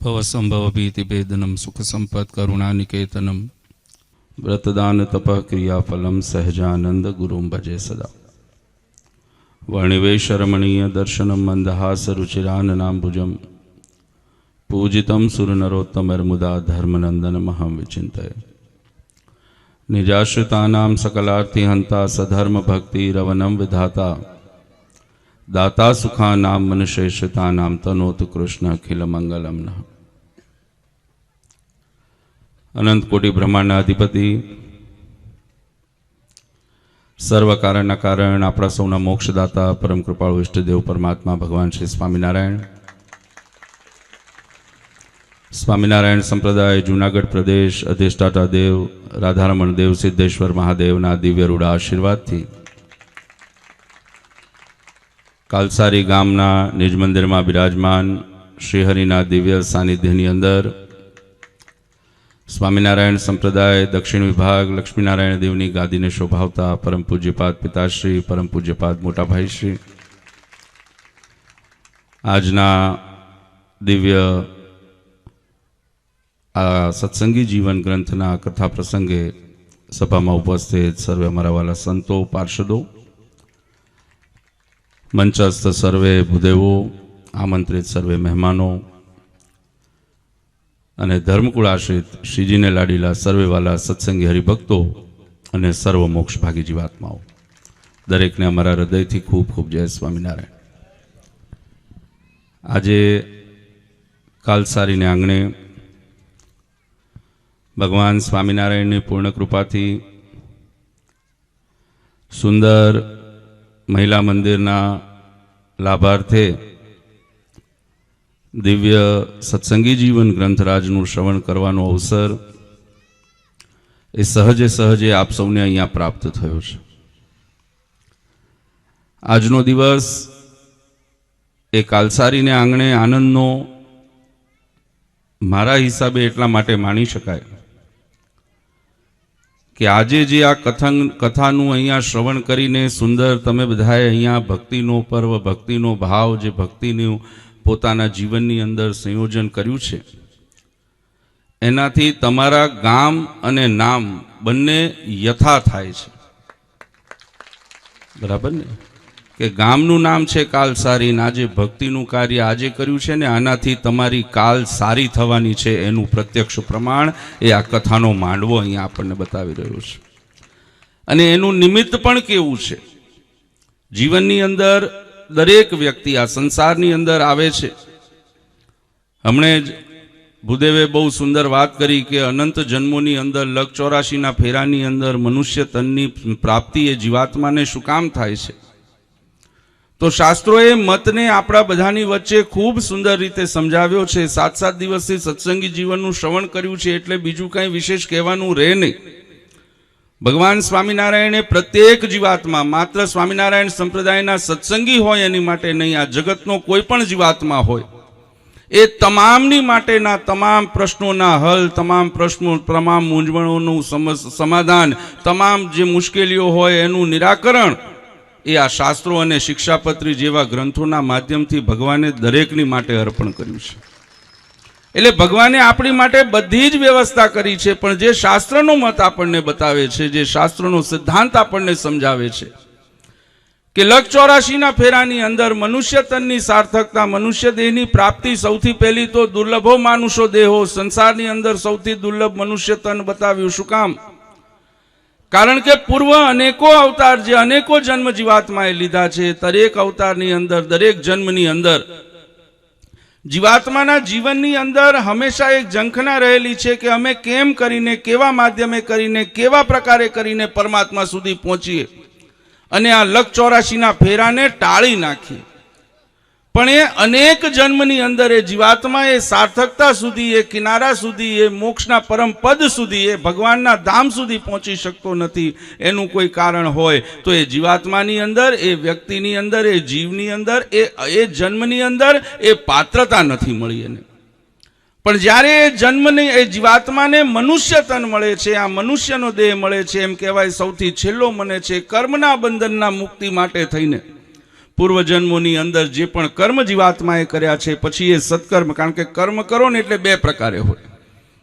भवसंभव भीतिभेदनम सुख संपत् करुणानिकेतनम व्रतदान तपः क्रियाफलम सहजानंद गुरुं भजे सदा। वर्णिवेशरमणीय दर्शनम मंदहास रुचिराननाम्बुजम पूजितं सुरनरोत्तमर्मुदा धर्मनंदनमहं विचिन्तये। निजाश्रितानां सकलार्थिहन्ता सधर्म भक्ति रवनं विधाता दाता सुखानां मनुष्यश्रितानां तनोतु कृष्ण अखिल मंगलम नः। अनंत कोटि ब्रह्मांडना अधिपति सर्व कारण कारण आपणा सौना मोक्षदाता परम कृपाळु इष्टदेव परमात्मा भगवान श्री स्वामीनारायण स्वामीनारायण संप्रदाय जूनागढ़ प्रदेश अधिष्ठाता देव राधारमण देव सिद्धेश्वर महादेवना दिव्य रूढ़ आशीर्वाद थी कालसारी गामना निज मंदिर में विराजमान श्रीहरिना दिव्य सानिध्यनी अंदर स्वामीनारायण संप्रदाय दक्षिण विभाग लक्ष्मीनारायण देवनी गादी ने शोभावता परम पूज्यपाद पिताश्री परम पूज्यपाद मोटा भाई श्री आजना दिव्य आ सत्संगी जीवन ग्रंथना कथा प्रसंगे सभा में उपस्थित सर्वे अमरा वाला संतो पार्षदों मंचस्थ सर्वे भूदेवों आमंत्रित सर्वे मेहमानों अने धर्मकुल आश्रित श्रीजी ने लाडीला सर्वे वाला सत्संगी हरिभक्तों अने सर्व मोक्ष भागी जीवात्माओं दरेक ने अमरा हृदय थी खूब खूब जय स्वामीनारायण। आजे कालसारी ने आंगणे भगवान स्वामीनारायण ने पूर्ण कृपा थी सुंदर महिला मंदिरना लाभार्थे दिव्य सत्संगी जीवन ग्रंथराजनु श्रवण करवानो अवसर ए सहजे सहजे आप सौने अहींया प्राप्त थयो छे। आजनो दिवस ए कालसारी ने आंगणे आनंदनो मारा हिसाबे एटला माटे मानी शकाय कि आजे जे आ कथानु अहींया श्रवण करीने सुंदर तमे बधाए अहींया भक्तिनो पर्व भक्तिनो भाव जे भक्तिनु पोताना जीवननी अंदर संयोजन कर्યું છે एनाथी तमारा गाम अने नाम बंने यथा थाय छे। बराबर ने के गामनु नाम छे कालसारी ने आजे भक्तिनु कार्य आजे कर्યું છે ने आनाथी तमारी काल सारी थवानी छे एनु प्रत्यक्ष प्रमाण ए आ कथानो मांडवो अहींया आपणने बतावी रह्यो छे। अने एनु निमित्त पण केवुं छे जीवननी अंदर दरेक व्यक्ति आ संसारनी अंदर आवे छे। हमणे भूदेवे बहु सुंदर बात करी के अनंत जन्मोनी अंदर लख 84 ना फेरानी अंदर मनुष्य तननी प्राप्ति ए जीवात्माने शुं काम थाय छे। तो शास्त्रोए मतने आपणा बधानी वच्चे खूब सुंदर रीते समजाव्यो छे। 7-7 दिवसथी सत्संगी जीवननुं श्रवण कर्युं छे एटले बीजुं कांई विशेष कहेवानुं रहे नहीं। भगवान स्वामीनारायणे प्रत्येक जीवात्मा मात्र स्वामीनारायण संप्रदायना सत्संगी होय एनी माटे नहीं आ जगतनो कोई पण जीवात्मा होय ए तमामनी माटेना तमाम प्रश्नोना हल तमाम प्रश्नों तमाम मूंझवणोनुं समाधान तमाम जे मुश्केलीओ होय एनुं निराकरण ए आ शास्त्रों अने शिक्षापत्री जेवा ग्रंथोना माध्यमथी भगवाने दरेकनी माटे अर्पण कर्युं छे। એટલે ભગવાને આપણી માટે બધી જ વ્યવસ્થા કરી છે પણ જે શાસ્ત્રનો મત આપણને બતાવે છે જે શાસ્ત્રનો સિદ્ધાંત આપણને સમજાવે છે કે લખ 84 ના ફેરાની અંદર મનુષ્ય તનની સાર્થકતા મનુષ્ય દેહની પ્રાપ્તિ સૌથી પહેલી તો દુર્લભો માનુષો દેહો સંસારની અંદર સૌથી દુર્લભ મનુષ્ય તન બતાવ્યું શું કામ કારણ કે પૂર્વ અનેકો અવતાર જે અનેકો જન્મ જીવાત્માએ લીધા છે દરેક અવતારની અંદર દરેક જન્મની અંદર जीवात्माना जीवननी अंदर हमेशा एक झंखना रहेली छे कि अमे केम करीने केवा माध्यमे करीने केवा प्रकारे करीने परमात्मा सुधी पहोंचीए अने आ लख 84 ना फेराने टाळी नाखीए। पण ए अनेक जन्मनी अंदर ए जीवात्मा ए सार्थकता सुधी ए किनारा सुधी ए मोक्षना परम पद सुधी ए भगवानना धाम सुधी पहोंची शकतो नथी एनुं कोई कारण होय तो ए जीवात्मानी अंदर ए व्यक्तिनी अंदर ए जीवनी अंदर ए जन्मनी अंदर ए पात्रता नथी मळी एने। पण ज्यारे ए जन्मनी ए जीवात्माने मनुष्य तन मळे छे आ मनुष्यनो देह मळे छे एम कहेवाय सौथी छेल्लो मने छे कर्मना बंधनना मुक्ति माटे थईने પૂર્વજન્મોની અંદર જે પણ કર્મ જીવાત્માએ કર્યા છે પછી એ સત્કર્મ, કારણ કે કર્મ કરો ને એટલે બે પ્રકારે હોય.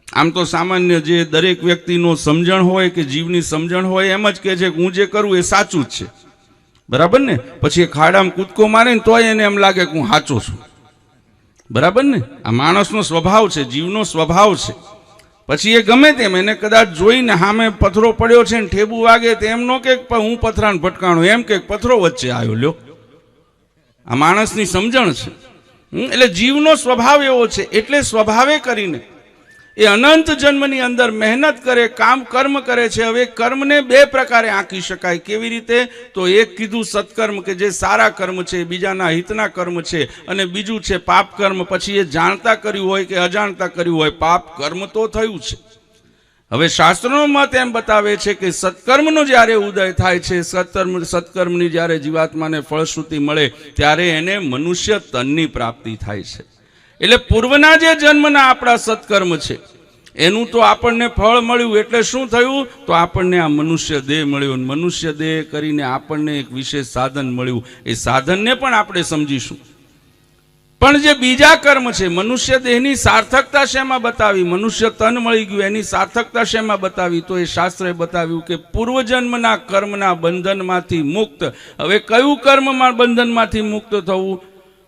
આમ તો સામાન્ય જે દરેક વ્યક્તિનો સમજણ હોય કે જીવની સમજણ હોય એમ જ કહે છે કે હું જે કરું એ સાચું જ છે, બરાબર ને. પછી એ ખાડામાં કૂદકો મારે ને તોય એને એમ લાગે કે હું સાચો છું, બરાબર ને. આ માણસનો સ્વભાવ છે, જીવનો સ્વભાવ છે. પછી એ ગમે તેમ એને કદાચ જોઈને સામે પથરો પડ્યો છે ને ઠેબુ વાગે તો એમ નો કે હું પથરાને ભટકાણો, એમ કે પથરો વચ્ચે આવ્યો લ્યો. આ માણસની સમજણ છે. એટલે જીવનો સ્વભાવ એવો છે. એટલે સ્વભાવે કરીને એ અનંત જન્મની અંદર મહેનત કરે, કામ કર્મ કરે છે. હવે કર્મને બે પ્રકારે આંકી શકાય. કેવી રીતે? તો એક કીધું સત્કર્મ કે જે સારા કર્મ છે, બીજાના હિતના કર્મ છે, અને બીજું છે પાપ કર્મ. પછી એ જાણતા કર્યું હોય કે અજાણતા કર્યું હોય, પાપ કર્મ તો થયું છે. હવે શાસ્ત્રનો મત એમ બતાવે છે કે સત્કર્મનો જ્યારે ઉદય થાય છે, સત્કર્મની જ્યારે જીવાત્માને ફળશ્રુતિ મળે ત્યારે એને મનુષ્ય તનની પ્રાપ્તિ થાય છે. એટલે પૂર્વના જે જન્મના આપણા સત્કર્મ છે એનું તો આપણને ફળ મળ્યું. એટલે શું થયું? તો આપણને આ મનુષ્ય દેહ મળ્યો. મનુષ્ય દેહ કરીને આપણને એક વિશેષ સાધન મળ્યું. એ સાધનને પણ આપણે સમજીશું. પણ જે બીજા કર્મ છે, મનુષ્ય દેહની સાર્થકતા શેમાં બતાવી? મનુષ્ય તન મળી ગયું, એની સાર્થકતા શેમાં બતાવી? તો એ શાસ્ત્રે બતાવ્યું કે પૂર્વજન્મના કર્મના બંધનમાંથી મુક્ત. હવે કયું કર્મમાં બંધનમાંથી મુક્ત થવું?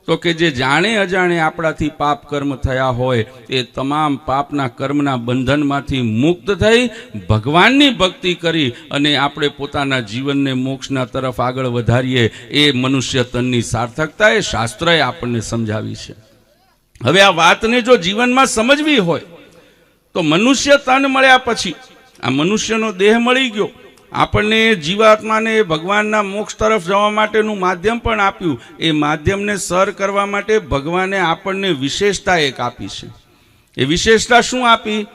તો કે જે જાણે અજાણે આપણાથી પાપ કર્મ થયા હોય એ તમામ પાપના કર્મના બંધનમાંથી મુક્ત થઈ ભગવાનની ભક્તિ કરી અને આપણે પોતાના જીવનને મોક્ષના તરફ આગળ વધારીએ. એ મનુષ્ય તનની સાર્થકતા એ શાસ્ત્રએ આપણને સમજાવી છે. હવે આ વાતને જો જીવનમાં સમજવી હોય તો મનુષ્ય તન મળ્યા પછી આ મનુષ્યનો દેહ મળી ગયો, આપણને જીવાત્માને ભગવાનના મોક્ષ તરફ જવા માટેનું માધ્યમ પણ આપ્યું. એ માધ્યમને સર કરવા માટે ભગવાને આપણને વિશેષતા એક આપી છે. એ વિશેષતા શું આપી?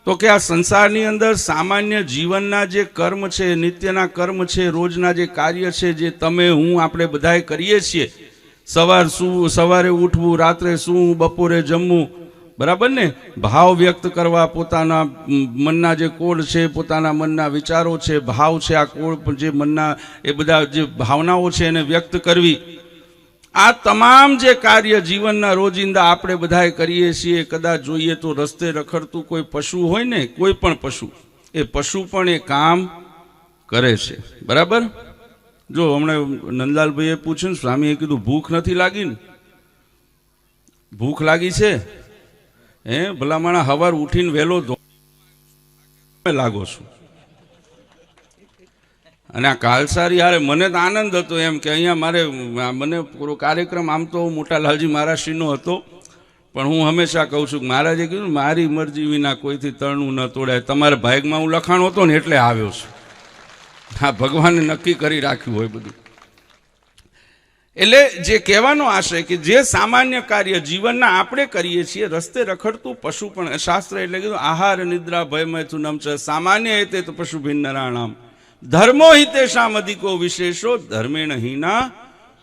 તો કે આ સંસારની અંદર સામાન્ય જીવનના જે કર્મ છે, નિત્યના કર્મ છે, રોજના જે કાર્ય છે, જે તમે હું આપણે બધાએ કરીએ છીએ, સવારે ઉઠવું, રાત્રે સૂવું, બપોરે જમવું, બરાબર ને. ભાવ વ્યક્ત કરવા, પોતાના મનના જે કોડ છે, પોતાના મનના વિચારો છે, ભાવ છે, આ કોડ જે મનના એ બધા જે ભાવનાઓ છે એને વ્યક્ત કરવી. આ તમામ જે કાર્ય જીવનના રોજિંદા આપણે બધાએ કરીએ છીએ. કદાચ જોઈએ તો રસ્તે રખડતું કોઈ પશુ હોય ને, કોઈ પણ પશુ, એ પશુ પણ એ કામ કરે છે, બરાબર. જો હમણાં નંદલાલભાઈએ પૂછ્યું ને, સ્વામીએ કીધું ભૂખ નથી લાગી ને? ભૂખ લાગી છે ભલામણા હવાર ઉઠીને વહેલો લાગો છું. અને આ કાલસારી હારે મને તો આનંદ હતો એમ કે અહીંયા મને પૂરો કાર્યક્રમ આમ તો મોટા લાલજી મહારાજશ્રીનો હતો, પણ હું હંમેશા કહું છું કે મહારાજે કીધું મારી મરજી વિના કોઈથી તરણું ન તોડાય. તમારા ભાગમાં હું લખાણ હતો ને એટલે આવ્યો છું. હા, ભગવાને નક્કી કરી રાખ્યું હોય બધું. એટલે જે કહેવાનો આશય કે જે સામાન્ય કાર્ય જીવનના આપણે કરીએ છીએ, રસ્તે રખડતું પશુ પણ શાસ્ત્ર એટલે કીધું આહાર નિદ્રા ભયમય નમ છે સામાન્ય હેતે તો પશુ ભિન્ન નરાણામ ધર્મો હિતેશામ અધિકો વિશેષો ધર્મેણ હીના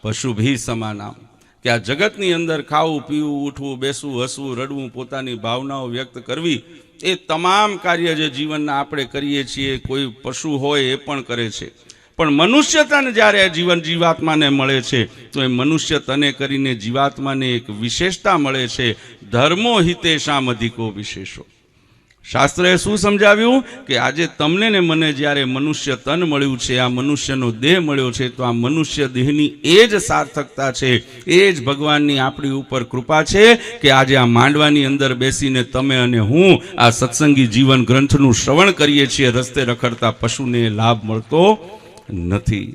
પશુભી સમાનામ. કે આ જગતની અંદર ખાવું, પીવું, ઉઠવું, બેસવું, હસવું, રડવું, પોતાની ભાવનાઓ વ્યક્ત કરવી, એ તમામ કાર્ય જે જીવનના આપણે કરીએ છીએ, કોઈ પશુ હોય એ પણ કરે છે. પણ મનુષ્ય તન જ્યારે જીવાત્માને મળે છે તો એ મનુષ્ય તને કરીને જીવાત્માને એક વિશેષતા મળે છે, ધર્મો હિતેશામ અધિકો વિશેષો. શાસ્ત્રએ શું સમજાવ્યું કે આજે તમને ને મને જ્યારે મનુષ્ય તન મળ્યું છે, આ મનુષ્યનો દેહ મળ્યો છે, તો આ મનુષ્ય દેહની એ જ સાર્થકતા છે, એ જ ભગવાનની આપણી ઉપર કૃપા છે કે આજે આ માંડવાની અંદર બેસીને તમે અને હું આ સત્સંગી જીવન ગ્રંથનું શ્રવણ કરીએ છીએ. રસ્તે રખડતા પશુને લાભ મળતો નથી.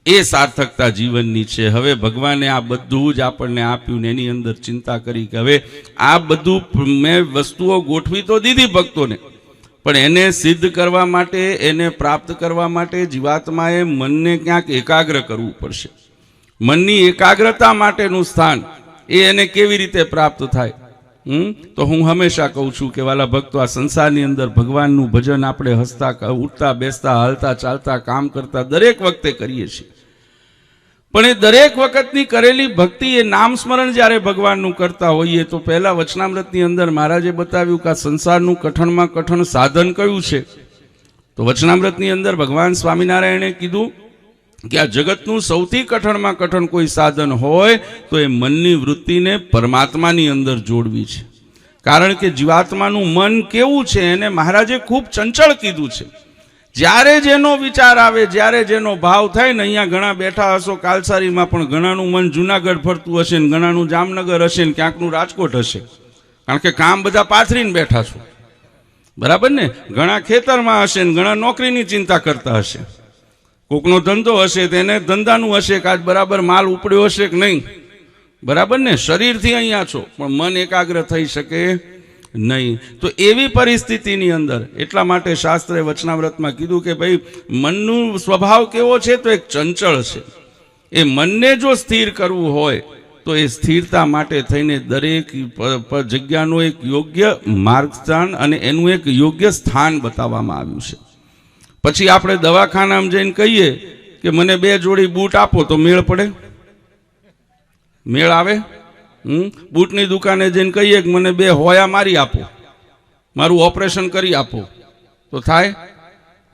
એ સાર્થકતા જીવનની છે. હવે ભગવાને આ બધું જ આપણને આપ્યું ને એની અંદર ચિંતા કરી કે હવે આ બધું મેં વસ્તુઓ ગોઠવી તો દીધી ભક્તોને, પણ એને સિદ્ધ કરવા માટે, એને પ્રાપ્ત કરવા માટે જીવાત્માએ મનને ક્યાંક એકાગ્ર કરવું પડશે. મનની એકાગ્રતા માટેનું સ્થાન એ એને કેવી રીતે પ્રાપ્ત થાય? તો હું હંમેશા કહું છું કે વાલા ભક્તો, આ સંસારની અંદર ભગવાનનું ભજન આપણે હસતા, ઉઠતા, બેસતા, હાલતા, ચાલતા, કામ કરતા દરેક વખતે કરીએ છીએ. પણ એ દરેક વખતની કરેલી ભક્તિ, એ નામ સ્મરણ જ્યારે ભગવાનનું કરતા હોઈએ તો પહેલા વચનામૃતની અંદર મહારાજે બતાવ્યું કે આ સંસારનું કઠણમાં કઠણ સાધન કયું છે? તો વચનામૃતની અંદર ભગવાન સ્વામિનારાયણે કીધું કે આ જગતનું સૌથી કઠણમાં કઠણ કોઈ સાધન હોય તો એ મનની વૃત્તિને પરમાત્માની અંદર જોડવી છે. કારણ કે જીવાત્માનું મન કેવું છે એને મહારાજે ખૂબ ચંચળ કીધું છે. જ્યારે જેનો વિચાર આવે, જ્યારે જેનો ભાવ થાય ને, અહીંયા ઘણા બેઠા હશો કાલસારીમાં, પણ ઘણાનું મન જુનાગઢ ફરતું હશે ને, ઘણાનું જામનગર હશે ને, ક્યાંકનું રાજકોટ હશે. કારણ કે કામ બધા પાથરીને બેઠા છો, બરાબર ને? ઘણા ખેતરમાં હશે ને, ઘણા નોકરીની ચિંતા કરતા હશે. કોકનો ધંધો હશે તેને ધંધાનું હશે કે આજ બરાબર માલ ઉપડ્યો હશે કે નહીં, બરાબર ને? શરીરથી અહીંયા છો પણ મન એકાગ્ર થઈ શકે નહીં. તો એવી પરિસ્થિતિની અંદર એટલા માટે શાસ્ત્રે વચનાવ્રતમાં કીધું કે ભાઈ મનનું સ્વભાવ કેવો છે તો એક ચંચળ છે. એ મનને જો સ્થિર કરવું હોય તો એ સ્થિરતા માટે થઈને દરેક જગ્યાનું એક યોગ્ય માર્ગસ્થાન અને એનું એક યોગ્ય સ્થાન બતાવવામાં આવ્યું છે. પછી આપણે દવાખાનામાં જઈને કહીએ કે મને 2 જોડી બૂટ આપો તો મેળ પડે? મેળ આવે? બૂટની દુકાને જઈને કહીએ કે મને 2 હોયા મારી આપો, મારું ઓપરેશન કરી આપો, તો થાય?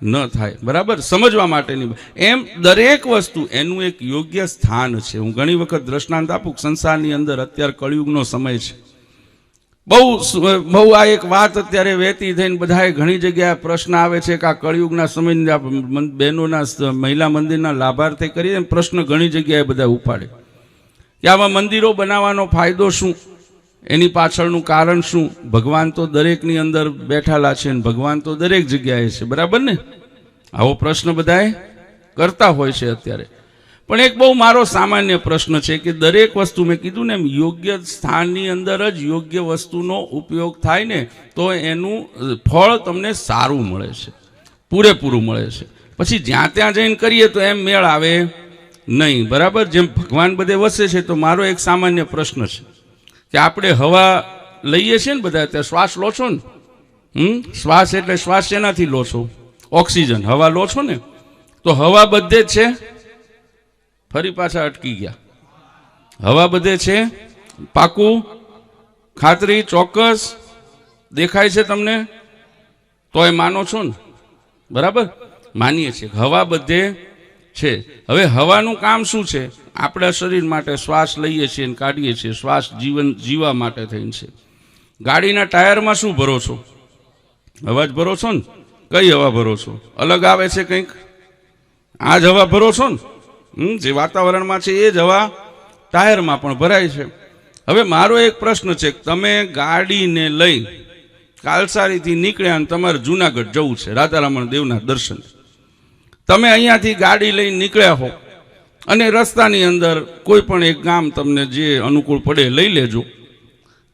ન થાય. બરાબર? સમજવા માટેની એમ દરેક વસ્તુ એનું એક યોગ્ય સ્થાન છે. હું ઘણી વખત દ્રષ્ટાંત આપું. સંસારની અંદર અત્યારે કળિયુગનો સમય છે. બહુ આ એક વાત અત્યારે વહેતી થઈને બધાએ ઘણી જગ્યાએ પ્રશ્ન આવે છે કે આ કળિયુગના સમયના બહેનોના મહિલા મંદિરના લાભાર્થી કરીને પ્રશ્ન ઘણી જગ્યાએ બધા ઉપાડે કે આવા મંદિરો બનાવવાનો ફાયદો શું, એની પાછળનું કારણ શું? ભગવાન તો દરેકની અંદર બેઠેલા છે ને ભગવાન તો દરેક જગ્યાએ છે, બરાબર ને? આવો પ્રશ્ન બધાએ કરતા હોય છે અત્યારે. પણ એક બહુ મારો સામાન્ય પ્રશ્ન છે કે દરેક વસ્તુ, મેં કીધું ને એમ, યોગ્ય સ્થાનની અંદર જ યોગ્ય વસ્તુનો ઉપયોગ થાય ને તો એનું ફળ તમને સારું મળે છે, પૂરેપૂરું મળે છે. પછી જ્યાં ત્યાં જઈને કરીએ તો એમ મેળ આવે નહીં, બરાબર? જેમ ભગવાન બધે વસે છે. તો મારો એક સામાન્ય પ્રશ્ન છે કે આપણે હવા લઈએ છીએ ને બધા, ત્યાં શ્વાસ લો છો ને? શ્વાસ એટલે શ્વાસ શેનાથી લો છો? ઓક્સિજન. હવા લો છો ને? તો હવા બધે જ છે. ફરી પાછા અટકી ગયા. હવા બધે છે? પાકું? ખાતરી? ચોક્કસ? દેખાય છે તમને? તોય માનો છો ને? બરાબર? માનીએ છીએ હવા બધે છે. હવે હવાનું કામ શું છે? આપણા શરીર માટે શ્વાસ લઈએ છીએ અને કાઢીએ છીએ. શ્વાસ જીવવા માટે થઈને છે. ગાડીના ટાયરમાં શું ભરો છો? હવા જ ભરો છો ને? કઈ હવા ભરો છો? અલગ આવે છે કંઈક? આ જ હવા ભરો છો ને? જે વાતાવરણમાં છે એ જ હવા ટાયરમાં પણ ભરાય છે. હવે મારો એક પ્રશ્ન છે, તમે ગાડીને લઈ કાલસારીથી નીકળ્યા અને તમારે જુનાગઢ જવું છે રાધારમણ દેવના દર્શન. તમે અહીંયાથી ગાડી લઈને નીકળ્યા હો અને રસ્તાની અંદર કોઈ પણ એક ગામ તમને જે અનુકૂળ પડે લઈ લેજો.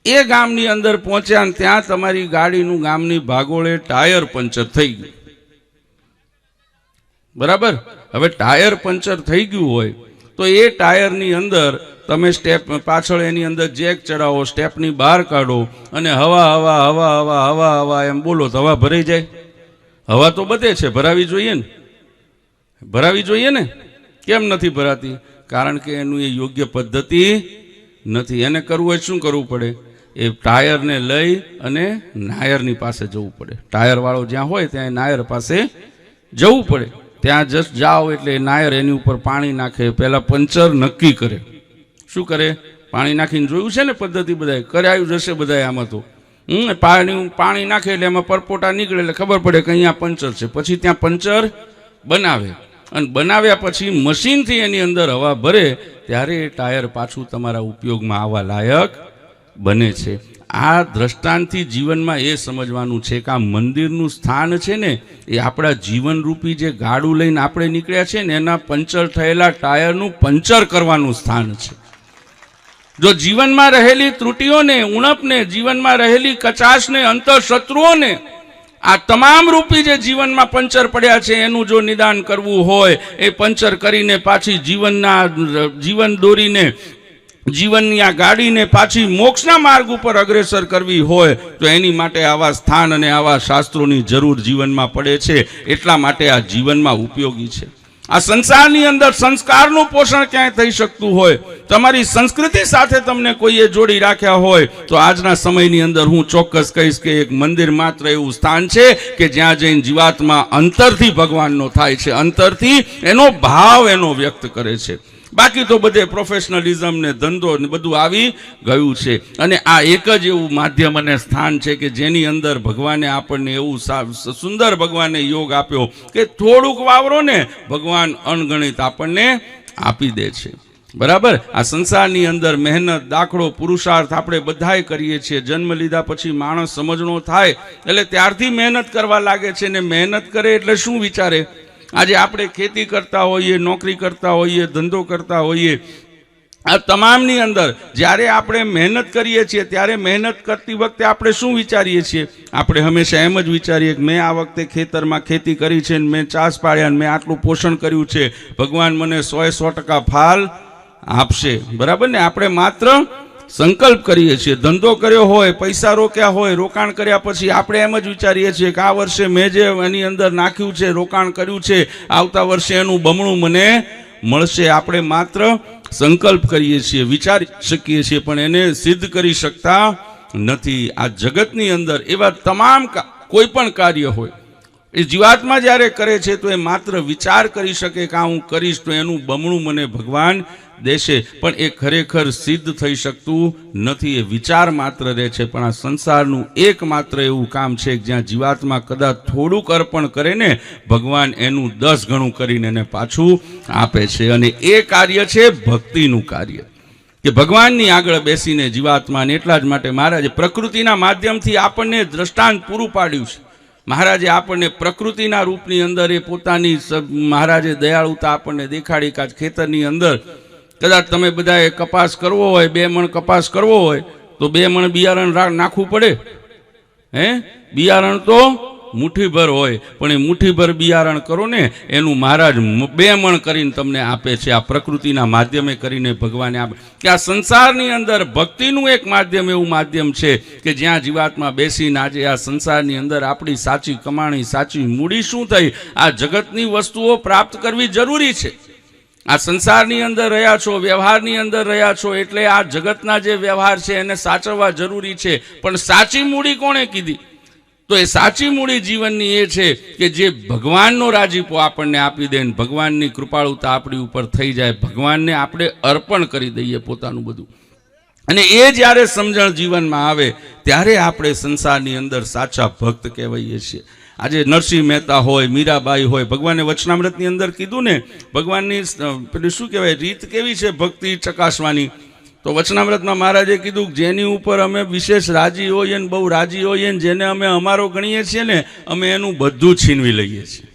એ ગામની અંદર પહોંચ્યા ને ત્યાં તમારી ગાડીનું ગામની ભાગોળે ટાયર પંચર થઈ ગયું, બરાબર? હવે ટાયર પંચર થઈ ગયું હોય તો એ ટાયરની અંદર તમે સ્ટેપ પાછળ એની અંદર જેક ચડાવો, સ્ટેપની બહાર કાઢો અને હવા હવા હવા હવા હવા હવા એમ બોલો તો હવા ભરાઈ જાય? હવા તો બધે છે, ભરાવી જોઈએ ને? ભરાવી જોઈએ ને? કેમ નથી ભરાતી? કારણ કે એનું એ યોગ્ય પદ્ધતિ નથી. એને કરવું હોય શું કરવું પડે? એ ટાયરને લઈ અને નાયરની પાસે જવું પડે. ટાયરવાળો જ્યાં હોય ત્યાં નાયર પાસે જવું પડે. ત્યાં જસ્ટ જાઓ એટલે નાયર એની ઉપર પાણી નાખે, પહેલાં પંચર નક્કી કરે. શું કરે? પાણી નાખીને જોયું છે ને પદ્ધતિ બધાએ કરાયું જશે બધાએ. આમાં તો પાણી નાખે એટલે એમાં પરપોટા નીકળે એટલે ખબર પડે કે અહીંયા પંચર છે. પછી ત્યાં પંચર બનાવે અને બનાવ્યા પછી મશીનથી એની અંદર હવા ભરે ત્યારે એ ટાયર પાછું તમારા ઉપયોગમાં આવવા લાયક બને છે. આ દ્રષ્ટાંતથી જીવનમાં એ સમજવાનું છે કે આ મંદિરનું સ્થાન છે ને એ આપણા જીવનરૂપી જે ગાડું લઈને આપણે નીકળ્યા છે ને એના પંચર થયેલા ટાયરનું પંચર કરવાનું સ્થાન છે. જો જીવનમાં રહેલી ત્રુટિઓને, ઉણપને, જીવનમાં રહેલી કચાશને, અંતઃશત્રુઓને, આ તમામ રૂપી જે જીવનમાં પંચર પડ્યા છે એનું જો નિદાન કરવું હોય, એ પંચર કરીને પાછી જીવન દોરીને જીવનની આ ગાડીને પાછી મોક્ષના માર્ગ ઉપર અગ્રેસર કરવી હોય તો એની માટે આવા સ્થાન અને આવા શાસ્ત્રોની જરૂર જીવનમાં પડે છે. એટલા માટે આ જીવનમાં ઉપયોગી છે. આ સંસારની અંદર સંસ્કારનું પોષણ ક્યાંય થઈ શકતું હોય, તમારી સંસ્કૃતિ સાથે તમને કોઈએ જોડી રાખ્યા હોય, તો આજના સમયની અંદર હું ચોક્કસ કહીશ કે એક મંદિર માત્ર એવું સ્થાન છે કે જ્યાં જઈને જીવાત્મા અંતરથી ભગવાનનો થાય છે, અંતરથી એનો ભાવ એનો વ્યક્ત કરે છે. બાકી તો બધે પ્રોફેશનલિઝમ ને ધંધો ને બધું આવી ગયું છે. અને આ એક જ એવું માધ્યમ અને સ્થાન છે કે જેની અંદર ભગવાને આપણને એવું સુંદર ભગવાને યોગ આપ્યો કે થોડુંક વાવરો ને ભગવાન અણગણિત આપણને આપી દે છે. બરાબર. આ સંસારની અંદર મહેનત, દાખલો, પુરુષાર્થ આપણે બધાય કરીએ છીએ. જન્મ લીધા પછી માણસ સમજણો થાય એટલે ત્યારથી મહેનત કરવા લાગે છે, ને મહેનત કરે એટલે શું વિચારે? આજે આપણે ખેતી કરતા હોઈએ, નોકરી કરતા હોઈએ, ધંધો કરતા હોઈએ, આ તમામની અંદર જ્યારે આપણે મહેનત કરીએ છીએ ત્યારે મહેનત કરતી વખતે આપણે શું વિચારીએ છીએ? આપણે હંમેશા એમ જ વિચારીએ કે મેં આ વખતે ખેતરમાં ખેતી કરી છે, મેં ચાસ પાડ્યા, મેં આટલું પોષણ કર્યું છે, ભગવાન મને 100% ફાલ આપશે. બરાબર ને? આપણે માત્ર સંકલ્પ કરીએ છીએ. ધંધો કર્યો હોય, પૈસા રોક્યા હોય, રોકાણ કર્યા પછી આપણે એમ જ વિચારીએ છીએ કે આ વર્ષે મેં જે એની અંદર નાખ્યું છે, રોકાણ કર્યું છે, આવતા વર્ષે એનું બમણું મને મળશે. આપણે માત્ર સંકલ્પ કરીએ છીએ, વિચારી શકીએ છીએ, પણ એને સિદ્ધ કરી શકતા નથી. આ જગતની અંદર એવા તમામ કોઈ પણ કાર્ય હોય એ જીવાત્મા જ્યારે કરે છે તો એ માત્ર વિચાર કરી શકે કે હું કરીશ તો એનું બમણું મને ભગવાન દેશે, પણ એ ખરેખર સિદ્ધ થઈ શકતું નથી. એ વિચાર માત્ર રહે છે. પણ આ સંસારનું એકમાત્ર એવું કામ છે જ્યાં જીવાત્મા કદાચ થોડુંક અર્પણ કરે ને ભગવાન એનું 10 ગણું કરીને એને પાછું આપે છે. અને એ કાર્ય છે ભક્તિનું કાર્ય, કે ભગવાનની આગળ બેસીને જીવાત્માને. એટલા જ માટે મહારાજે પ્રકૃતિના માધ્યમથી આપણને દ્રષ્ટાંત પૂરું પાડ્યું છે. મહારાજે આપણને પ્રકૃતિના રૂપની અંદર એ પોતાની મહારાજે દયાળુતા આપણને દેખાડી. કાચ ખેતરની અંદર કદાચ તમે બધાએ કપાસ કરવો હોય, 2 મણ કપાસ કરવો હોય તો 2 મણ બિયારણ નાખવું પડે. બિયારણ તો મુઠ્ઠીભર હોય, પણ એ મુઠ્ઠીભર બિયારણ કરો ને એનું મહારાજ 2 મણ કરીને તમને આપે છે. આ પ્રકૃતિના માધ્યમે કરીને ભગવાને આપે. કે આ સંસારની અંદર ભક્તિનું એક માધ્યમ એવું માધ્યમ છે કે જ્યાં જીવાત્મા બેસીને આજે આ સંસારની અંદર આપણી સાચી કમાણી, સાચી મૂડી શું થઈ, આ જગતની વસ્તુઓ પ્રાપ્ત કરવી જરૂરી છે. આ સંસારની અંદર રહ્યા છો, વ્યવહારની અંદર રહ્યા છો, એટલે આ જગતના જે વ્યવહાર છે એને સાચવવા જરૂરી છે. પણ સાચી મૂડી કોણે કીધી? તો એ સાચી મૂડી જીવનની એ છે કે જે ભગવાનનો રાજીપો આપણને આપી દે, ભગવાનની કૃપાળુતા આપણી ઉપર થઈ જાય, ભગવાનને આપણે અર્પણ કરી દઈએ પોતાનું બધું. અને એ જ્યારે સમજણ જીવનમાં આવે ત્યારે આપણે સંસારની અંદર સાચા ભક્ત કહેવાઈએ છીએ. આજે નરસિંહ મહેતા હોય, મીરાબાઈ હોય, ભગવાને વચનામૃતની અંદર કીધું ને ભગવાનની પેલું શું કહેવાય રીત કેવી છે ભક્તિ ચકાસવાની. તો વચનામૃતમાં મહારાજે કીધું જેની ઉપર અમે વિશેષ રાજી હોઈએ ને બહુ રાજી હોઈએ ને જેને અમે અમારો ગણીએ છીએ ને અમે એનું બધું છીનવી લઈએ છીએ.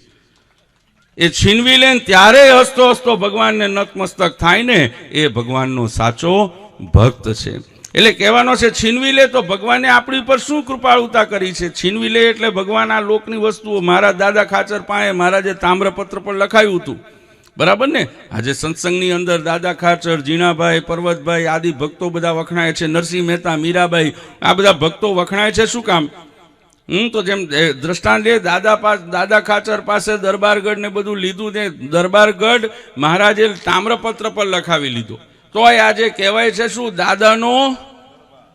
એ છીનવી લે ત્યારે હસતો હસતો ભગવાનને નતમસ્તક થાય ને એ ભગવાનનો સાચો ભક્ત છે. એટલે કહેવાનો છે છીનવી લે તો ભગવાને આપણી ઉપર શું કૃપાળુતા કરી છે. છીનવી લે એટલે ભગવાન આ લોકની વસ્તુઓ. મારા દાદા ખાચર પાસે મહારાજે તામ્રપત્ર પર લખાયું હતું. બરાબર ને? આજે સત્સંગની અંદર દાદા ખાચર, જીણાભાઈ, પર્વતભાઈ આદિ ભક્તો બધા વખણાય છે. નરસિંહ મહેતા, મીરાબાઈ આ બધા ભક્તો વખણાય છે. શું કામ? તો જેમ દ્રષ્ટાંત લે દાદા ખાચર પાસે દરબારગઢ ને બધું લીધું ને દરબારગઢ મહારાજે તામ્રપત્ર પર લખાવી લીધો. તોય આજે કહેવાય છે શું? દાદાનો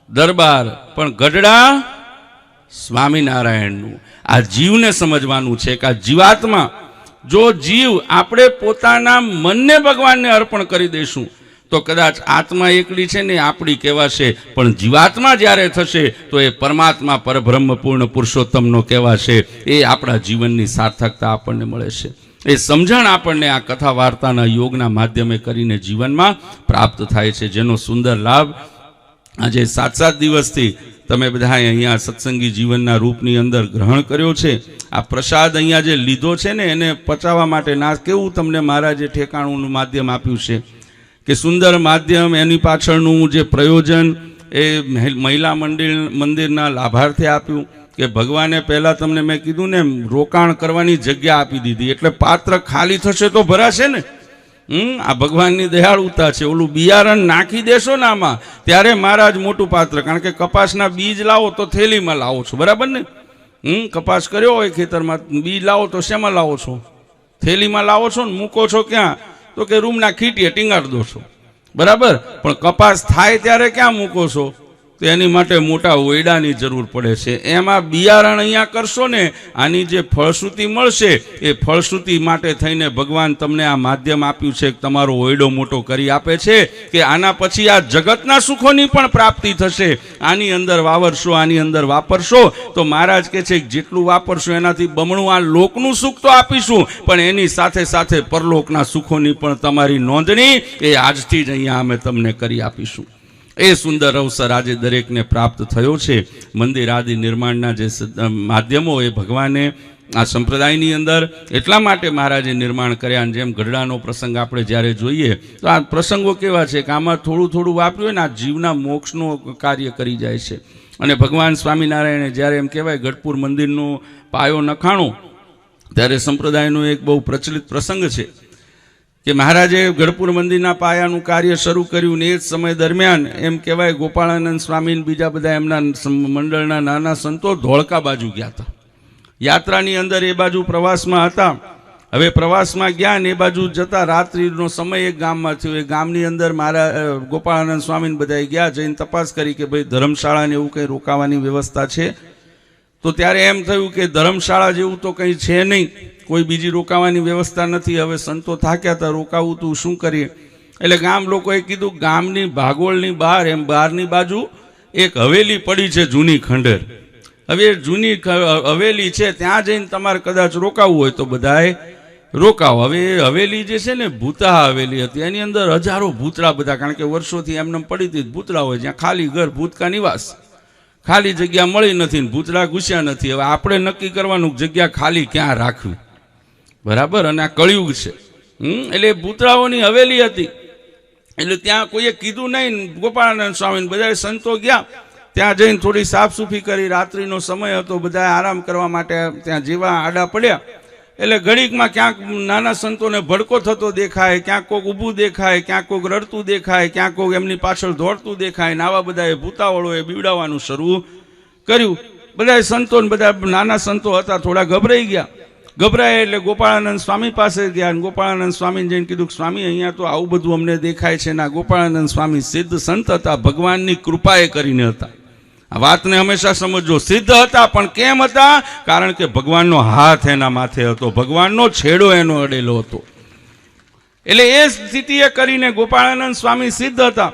દરબાર. પણ ગઢડા સ્વામિનારાયણનું. આ જીવને સમજવાનું છે કે આ જીવાત્મા, જો જીવ આપણે પોતાના મનને ભગવાનને અર્પણ કરી દઈશું તો કદાચ આત્મા એકલી છે ને આપણી કહેવાશે, પણ જીવાત્મા જ્યારે થશે તો એ પરમાત્મા પરબ્રહ્મ પૂર્ણ પુરુષોત્તમનો કહેવાશે. એ આપણા જીવનની સાર્થકતા આપણને મળે છે. એ સમજણ આપણને આ કથા વાર્તાના યોગના માધ્યમે કરીને જીવનમાં પ્રાપ્ત થાય છે, જેનો સુંદર લાભ આજે 7 દિવસથી તમે બધા અહીંયા સત્સંગી જીવનના રૂપની અંદર ગ્રહણ કર્યો છે. આ પ્રસાદ અહીંયા જે લીધો છે ને એને પચાવવા માટે ના કેવું તમને મહારાજે ઠેકાણુંનું માધ્યમ આપ્યું છે કે સુંદર માધ્યમ. એની પાછળનું જે પ્રયોજન એ મહિલા મંદિરના લાભાર્થે આપ્યું કે ભગવાને પહેલાં તમને મેં કીધું ને રોકાણ કરવાની જગ્યા આપી દીધી, એટલે પાત્ર ખાલી થશે તો ભરાશે ને. આ ભગવાનની દયાળુતા છે. ઓલું બિયારણ નાખી દેશો ને આમાં ત્યારે મહારાજ મોટું પાત્ર, કારણ કે કપાસના બીજ લાવો તો થેલીમાં લાવો છો. બરાબર ને? કપાસ કર્યો હોય ખેતરમાં, બીજ લાવો તો શેમાં લાવો છો? થેલીમાં લાવો છો ને મૂકો છો ક્યાં? તો કે રૂમના ખીટીએ ટીંગાડ દો છો, બરાબર. પણ કપાસ થાય ત્યારે ક્યાં મૂકો છો? તો એની માટે મોટા ઓયડાની જરૂર પડે છે. એમાં બિયારણ અહીંયા કરશો ને, આની જે ફળશ્રુતિ મળશે એ ફળશ્રુતિ માટે થઈને ભગવાન તમને આ માધ્યમ આપ્યું છે, તમારો ઓયડો મોટો કરી આપે છે કે આના પછી આ જગતના સુખોની પણ પ્રાપ્તિ થશે. આની અંદર વાવરશો, આની અંદર વાપરશો તો મહારાજ કહે છે જેટલું વાપરશો એનાથી બમણું આ લોકનું સુખ તો આપીશું, પણ એની સાથે સાથે પરલોકના સુખોની પણ તમારી નોંધણી એ આજથી જ અહીંયા અમે તમને કરી આપીશું. એ સુંદર અવસર આજે દરેકને પ્રાપ્ત થયો છે. મંદિર આદિ નિર્માણના જે માધ્યમો એ ભગવાને આ સંપ્રદાયની અંદર એટલા માટે મહારાજે નિર્માણ કર્યા. જેમ ગઢડાનો પ્રસંગ આપણે જ્યારે જોઈએ તો આ પ્રસંગો કેવા છે કે આમાં થોડું થોડું વાપર્યું હોય ને આ જીવના મોક્ષનું કાર્ય કરી જાય છે. અને ભગવાન સ્વામિનારાયણે જ્યારે એમ કહેવાય ગઢપુર મંદિરનો પાયો નખાણો ત્યારે સંપ્રદાયનો એક બહુ પ્રચલિત પ્રસંગ છે કે મહારાજે ગઢપુર મંદિરના પાયાનું કાર્ય શરૂ કર્યું ને એ જ સમય દરમિયાન એમ કહેવાય ગોપાળાનંદ સ્વામી બીજા બધા એમના મંડળના નાના સંતો ધોળકા બાજુ ગયા હતા. યાત્રાની અંદર એ બાજુ પ્રવાસમાં હતા. હવે પ્રવાસમાં ગયા ને એ બાજુ જતા રાત્રિનો સમય એક ગામમાં થયો. એ ગામની અંદર મારા ગોપાળાનંદ સ્વામીને બધા ગયા, જઈને તપાસ કરી કે ભાઈ ધર્મશાળાને એવું કંઈ રોકાવાની વ્યવસ્થા છે? તો ત્યારે એમ થયું કે ધર્મશાળા જેવું તો કંઈ છે નહીં, કોઈ બીજી રોકાવાની વ્યવસ્થા નથી. હવે સંતો થાક્યા હતા, રોકાવું તું શું કરીએ? એટલે ગામ લોકોએ કીધું ગામની ભાગોળની બહાર એમ બહારની બાજુ એક હવેલી પડી છે જૂની ખંડેર. હવે જૂની હવેલી છે ત્યાં જઈને તમારે કદાચ રોકાવું હોય તો બધાએ રોકાવો. હવે એ હવેલી જે છે ને ભૂતા હવેલી હતી, એની અંદર હજારો ભૂતળા બધા, કારણ કે વર્ષોથી એમને પડી હતી ભૂતળા હોય, જ્યાં ખાલી ઘર ભૂતકા નિવાસ, ખાલી જગ્યા મળી નથી ને ભૂતળા ઘૂસ્યા નથી. હવે આપણે નક્કી કરવાનું જગ્યા ખાલી ક્યાં રાખવી, બરાબર. અને આ કળિયુગ છે. એટલે ભૂતળાઓની હવેલી હતી. એટલે ત્યાં કોઈએ કીધું નહીં. ગોપાળાનંદ સ્વામી બધા સંતો ગયા, ત્યાં જઈને થોડી સાફસૂફી કરી. રાત્રિનો સમય હતો, બધા આરામ કરવા માટે ત્યાં જેવા આડા પડ્યા એટલે ઘડીકમાં ક્યાંક નાના સંતોને ભડકો થતો દેખાય, ક્યાંક કોક ઊભું દેખાય, ક્યાંક કોક રડતું દેખાય, ક્યાંક કોક એમની પાછળ દોડતું દેખાય. ને આવા બધાએ ભૂતાવળોએ બીવડાવવાનું શરૂ કર્યું. બધા સંતો ને બધા નાના સંતો હતા થોડા ગભરાઈ ગયા. ગભરાય એટલે ગોપાળાનંદ સ્વામી પાસે ગયા. ગોપાળાનંદ સ્વામીને જઈને કીધું સ્વામી અહીંયા તો આવું બધું અમને દેખાય છે. ના, ગોપાળાનંદ સ્વામી સિદ્ધ સંત હતા, ભગવાનની કૃપાએ કરીને હતા. આ વાતને હંમેશા સમજો. સિદ્ધ હતા પણ કેમ હતા? કારણ કે ભગવાનનો હાથ એના માથે હતો, ભગવાનનો છેડો એનો અડેલો હતો. એટલે એ સ્થિતિએ કરીને ગોપાળાનંદ સ્વામી સિદ્ધ હતા.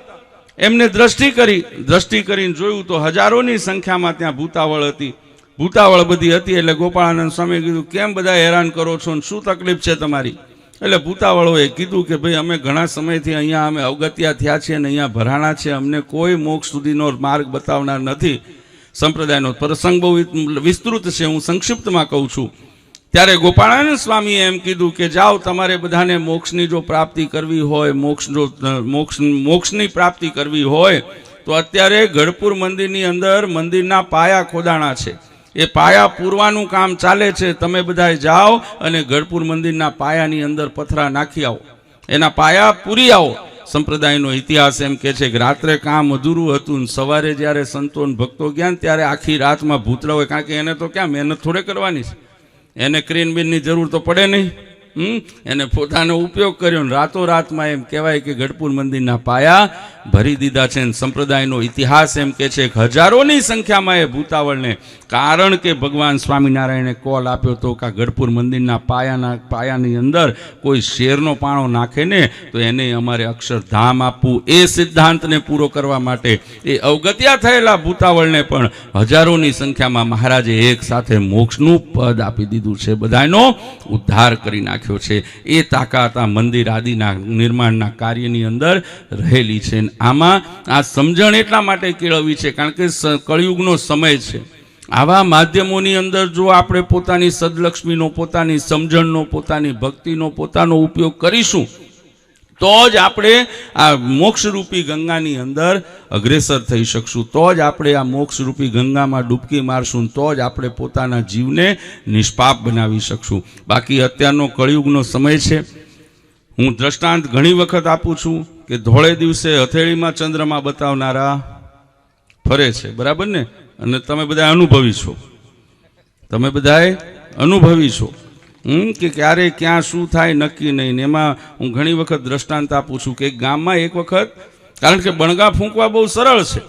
એમને દ્રષ્ટિ કરીને જોયું તો હજારોની સંખ્યામાં ત્યાં ભૂતાવળ હતી. ભૂતાવળ બધી હતી. એટલે ગોપાળાનંદ સ્વામીએ કીધું કેમ બધા હેરાન કરો છો ને શું તકલીફ છે તમારી? એટલે ભૂતાવળોએ કીધું કે ભાઈ અમે ઘણા સમયથી અહીંયા અમે અવગત્યા થયા છીએ અને અહીંયા ભરાણા છે, અમને કોઈ મોક્ષ સુધીનો માર્ગ બતાવનાર નથી. સંપ્રદાયનો પ્રસંગ બહુ વિસ્તૃત છે, હું સંક્ષિપ્તમાં કહું છું. ત્યારે ગોપાળાનંદ સ્વામીએ એમ કીધું કે જાઓ, તમારે બધાને મોક્ષની જો પ્રાપ્તિ કરવી હોય, મોક્ષની પ્રાપ્તિ કરવી હોય તો અત્યારે ગઢપુર મંદિરની અંદર મંદિરના પાયા ખોદાણા છે. એ પાયા પૂરવાનું કામ ચાલે છે. તમે બધા જાઓ અને ગઢપુર મંદિરના પાયાની અંદર પથરા નાખી આવો, એના પાયા પૂરી આવો. સંપ્રદાયનો ઇતિહાસ એમ કે છે કે રાત્રે કામ અધૂરું હતું, સવારે જ્યારે સંતો ભક્તો ગયા ત્યારે આખી રાતમાં ભૂતળા હોય, કારણ કે એને તો ક્યાં મહેનત થોડે કરવાની છે, એને ક્રેન બીનની જરૂર તો પડે નહીં. એને પોતાનો ઉપયોગ કર્યો ને રાતોરાતમાં એમ કહેવાય કે ગઢપુર મંદિરના પાયા ભરી દીધા છે. સંપ્રદાયનો ઇતિહાસ એમ કે છે કે હજારોની સંખ્યામાં એ ભૂતાવળને, કારણ કે ભગવાન સ્વામિનારાયણે કોલ આપ્યો હતો કે ગઢપુર મંદિરના પાયાની અંદર કોઈ શેરનો પાણો નાખે ને તો એને અમારે અક્ષરધામ આપવું. એ સિદ્ધાંતને પૂરો કરવા માટે એ અવગત્યા થયેલા ભૂતાવળને પણ હજારોની સંખ્યામાં મહારાજે એક સાથે મોક્ષનું પદ આપી દીધું છે, બધાનો ઉદ્ધાર કરી નાખ્યો છે. એ તાકાત આ મંદિર આદિના નિર્માણના કાર્યની અંદર રહેલી છે. આમાં આ સમજણ એટલા માટે કેળવવી છે કારણ કે કળિયુગનો સમય છે. આવા માધ્યમોની અંદર જો આપણે પોતાની સદલક્ષ્મીનો, પોતાની સમજણનો, પોતાની ભક્તિનો, પોતાનો ઉપયોગ કરીશું તો જ આપણે આ મોક્ષરૂપી ગંગાની અંદર અગ્રેસર થઈ શકશું. તો જ આપણે આ મોક્ષરૂપી ગંગામાં ડૂબકી મારશું, તો જ આપણે પોતાના જીવને નિષ્પાપ બનાવી શકશું. બાકી અત્યારનો કળિયુગનો સમય છે. હું દ્રષ્ટાંત ઘણી વખત આપું છું કે ધોળે દિવસે હથેળીમાં ચંદ્રમા બતાવનારા ફરે છે, બરાબર ને? અને તમે બધા અનુભવી છો, તમે બધાએ અનુભવી છો. કે ક્યારે ક્યાં શું થાય નક્કી નહીં. ને એમાં હું ઘણી વખત દ્રષ્ટાંત આપું છું કે ગામમાં એક વખત, કારણ કે બણગા ફૂંકવા બહુ સરળ છે,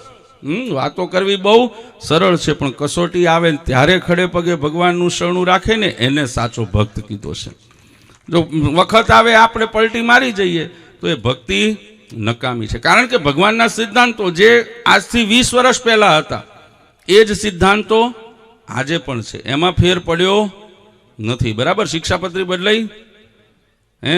વાતો કરવી બહુ સરળ છે, પણ કસોટી આવે ત્યારે ખડે પગે ભગવાનનું શરણું રાખે ને એને સાચો ભક્ત કીધો છે. જો વખત આવે આપણે પલટી મારી જઈએ તો એ ભક્તિ નકામી છે. કારણ કે ભગવાનના સિદ્ધાંતો જે આજથી 20 વર્ષ પહેલા હતા એ જ સિદ્ધાંતો આજે પણ છે, એમાં ફેર પડ્યો નથી. બરાબર, શિક્ષાપત્રી બદલાઈ?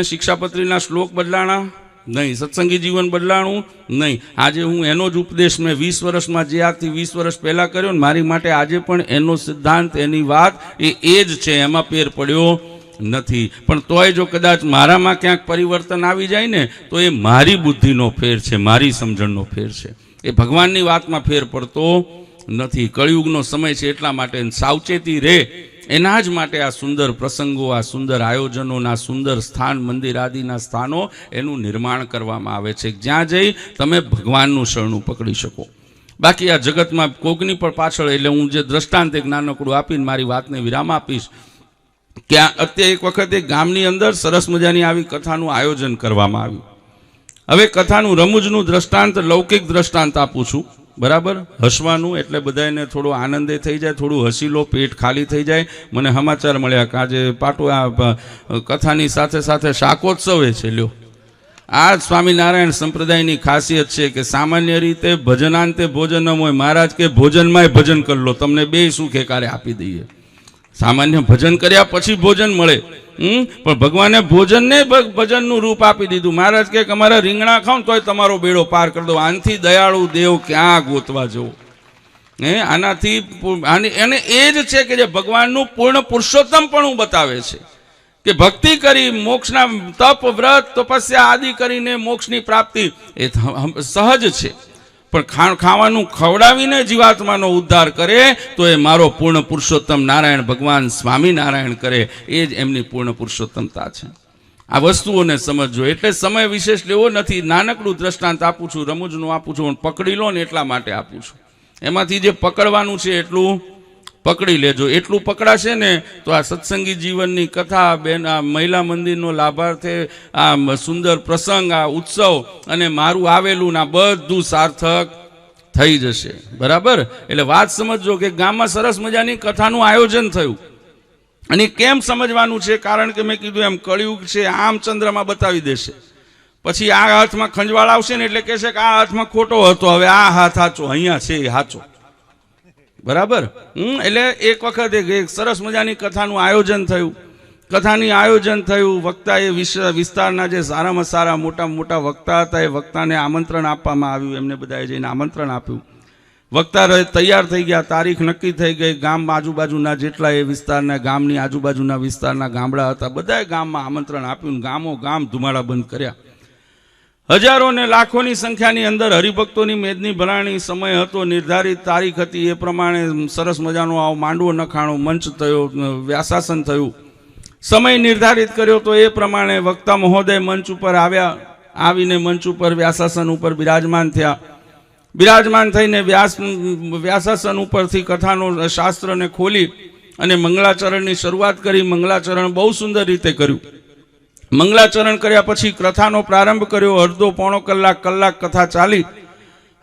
શિક્ષાપત્રીના શ્લોક બદલાણા નહીં, સત્સંગી જીવન બદલાણું નહીં. આજે હું એનો જ ઉપદેશ મેં 20 વર્ષમાં જે આજથી 20 વર્ષ પહેલા કર્યો ને, મારી માટે આજે પણ એનો સિદ્ધાંત, એની વાત એ જ છે, એમાં ફેર પડ્યો નથી. પણ તોય જો કદાચ મારામાં ક્યાંક પરિવર્તન આવી જાય ને તો એ મારી બુદ્ધિનો ફેર છે, મારી સમજણનો ફેર છે, એ ભગવાનની વાતમાં ફેર પડતો નથી. કળિયુગનો સમય છે એટલા માટે સાવચેતી રહે એના જ માટે આ સુંદર પ્રસંગો, આ સુંદર આયોજનોના સુંદર સ્થાન, મંદિર આદિના સ્થાનો એનું નિર્માણ કરવામાં આવે છે, જ્યાં જઈ તમે ભગવાનનું શરણું પકડી શકો. બાકી આ જગતમાં કોકની પણ પાછળ, એટલે હું જે દ્રષ્ટાંત એક નાનકડું આપીને મારી વાતને વિરામ આપીશ કે અત્યારે એક વખત એક ગામની અંદર સરસ મજાની આવી કથાનું આયોજન કરવામાં આવ્યું. હવે કથાનું રમૂજનું દ્રષ્ટાંત, લૌકિક દ્રષ્ટાંત આપું છું. બરાબર, હસવાનું એટલે બધાને થોડો આનંદે થઈ જાય, થોડું હસી લો, પેટ ખાલી થઈ જાય. મને સમાચાર મળ્યા કે આજે પાટો આ કથાની સાથે સાથે શાકોત્સવે છે. લ્યો, આ સ્વામિનારાયણ સંપ્રદાયની ખાસિયત છે કે સામાન્ય રીતે ભજનાંતે ભોજનમ હોય. મહારાજ કે ભોજનમાંય ભજન કરી લો, તમને બે સુખ એકારે આપી દઈએ. સામાન્ય ભજન કર્યા પછી ભોજન મળે, પણ ભગવાને ભોજનને ભજનનું રૂપ આપી દીધું. મહારાજ કે અમારા રીંગણા ખાવ તોય તમારો બેડો પાર કરી દો. આનાથી દયાળુ દેવ ક્યાં ગોતવા જવો? આનાથી અને એ જ છે કે જે ભગવાનનું પૂર્ણ પુરુષોત્તમપણું બતાવે છે કે ભક્તિ કરી મોક્ષના તપ, વ્રત, તપસ્યા આદિ કરીને મોક્ષની પ્રાપ્તિ એ સહજ છે. પણ ખાવાનું ખવડાવીને જીવાત્માનો ઉદ્ધાર કરે તો એ મારો પૂર્ણ પુરુષોત્તમ નારાયણ ભગવાન સ્વામિનારાયણ કરે, એ જ એમની પૂર્ણ પુરુષોત્તમતા છે. આ વસ્તુઓને સમજજો. એટલે સમય વિશેષ લેવો નથી, નાનકડું દ્રષ્ટાંત આપું છું, રમૂજનું આપું છું, પકડી લો ને એટલા માટે આપું છું. એમાંથી જે પકડવાનું છે એટલું પકડી લેજો. એટલું પકડાશે ને તો આ સત્સંગી જીવનની કથા, બેન આ મહિલા મંદિરનો લાભાર્થે આ સુંદર પ્રસંગ, આ ઉત્સવ અને મારું આવેલું ના બધું સાર્થક થઈ જશે. બરાબર, એટલે વાત સમજજો કે ગામમાં સરસ મજાની કથાનું આયોજન થયું. અને કેમ સમજવાનું છે? કારણ કે મેં કીધું એમ કળિયુગ છે, આમ ચંદ્રમાં બતાવી દેશે. પછી આ હાથમાં ખંજવાળ આવશે ને એટલે કહેશે કે આ હાથમાં ખોટો હતો, હવે આ હાથ સાચો, અહીંયા છે એ સાચો. બરાબર, એટલે એક વખત એક સરસ મજાની કથાનું આયોજન થયું. કથાની આયોજન થયું, વક્તાએ વિસ્તારના જે સારામાં સારા મોટા મોટા વક્તા હતા એ વક્તાને આમંત્રણ આપવામાં આવ્યું. એમને બધાએ જઈને આમંત્રણ આપ્યું. વક્તા તૈયાર થઈ ગયા, તારીખ નક્કી થઈ ગઈ. ગામ આજુબાજુના જેટલા એ વિસ્તારના, ગામની આજુબાજુના વિસ્તારના ગામડા હતા, બધાએ ગામમાં આમંત્રણ આપ્યું. ગામો ગામ ધુમાડા બંધ કર્યા. હજારો ને લાખોની સંખ્યાની અંદર હરિભક્તોની મેદની ભરાણી, સમય હતો, નિર્ધારિત તારીખ હતી, એ પ્રમાણે સરસ મજાનો આવો માંડવો નખાણો, મંચ થયો, વ્યાસાસન થયું. સમય નિર્ધારિત કર્યો તો એ પ્રમાણે વક્તા મહોદય મંચ ઉપર આવ્યા. આવીને મંચ ઉપર વ્યાસાસન ઉપર બિરાજમાન થયા. બિરાજમાન થઈને વ્યાસાસન ઉપરથી કથાનો શાસ્ત્રને ખોલી અને મંગળાચરણની શરૂઆત કરી. મંગળાચરણ બહુ સુંદર રીતે કર્યું. મંગળાચરણ કર્યા પછી કથાનો પ્રારંભ કર્યો. અડધો પોણો કલાક કથા ચાલી.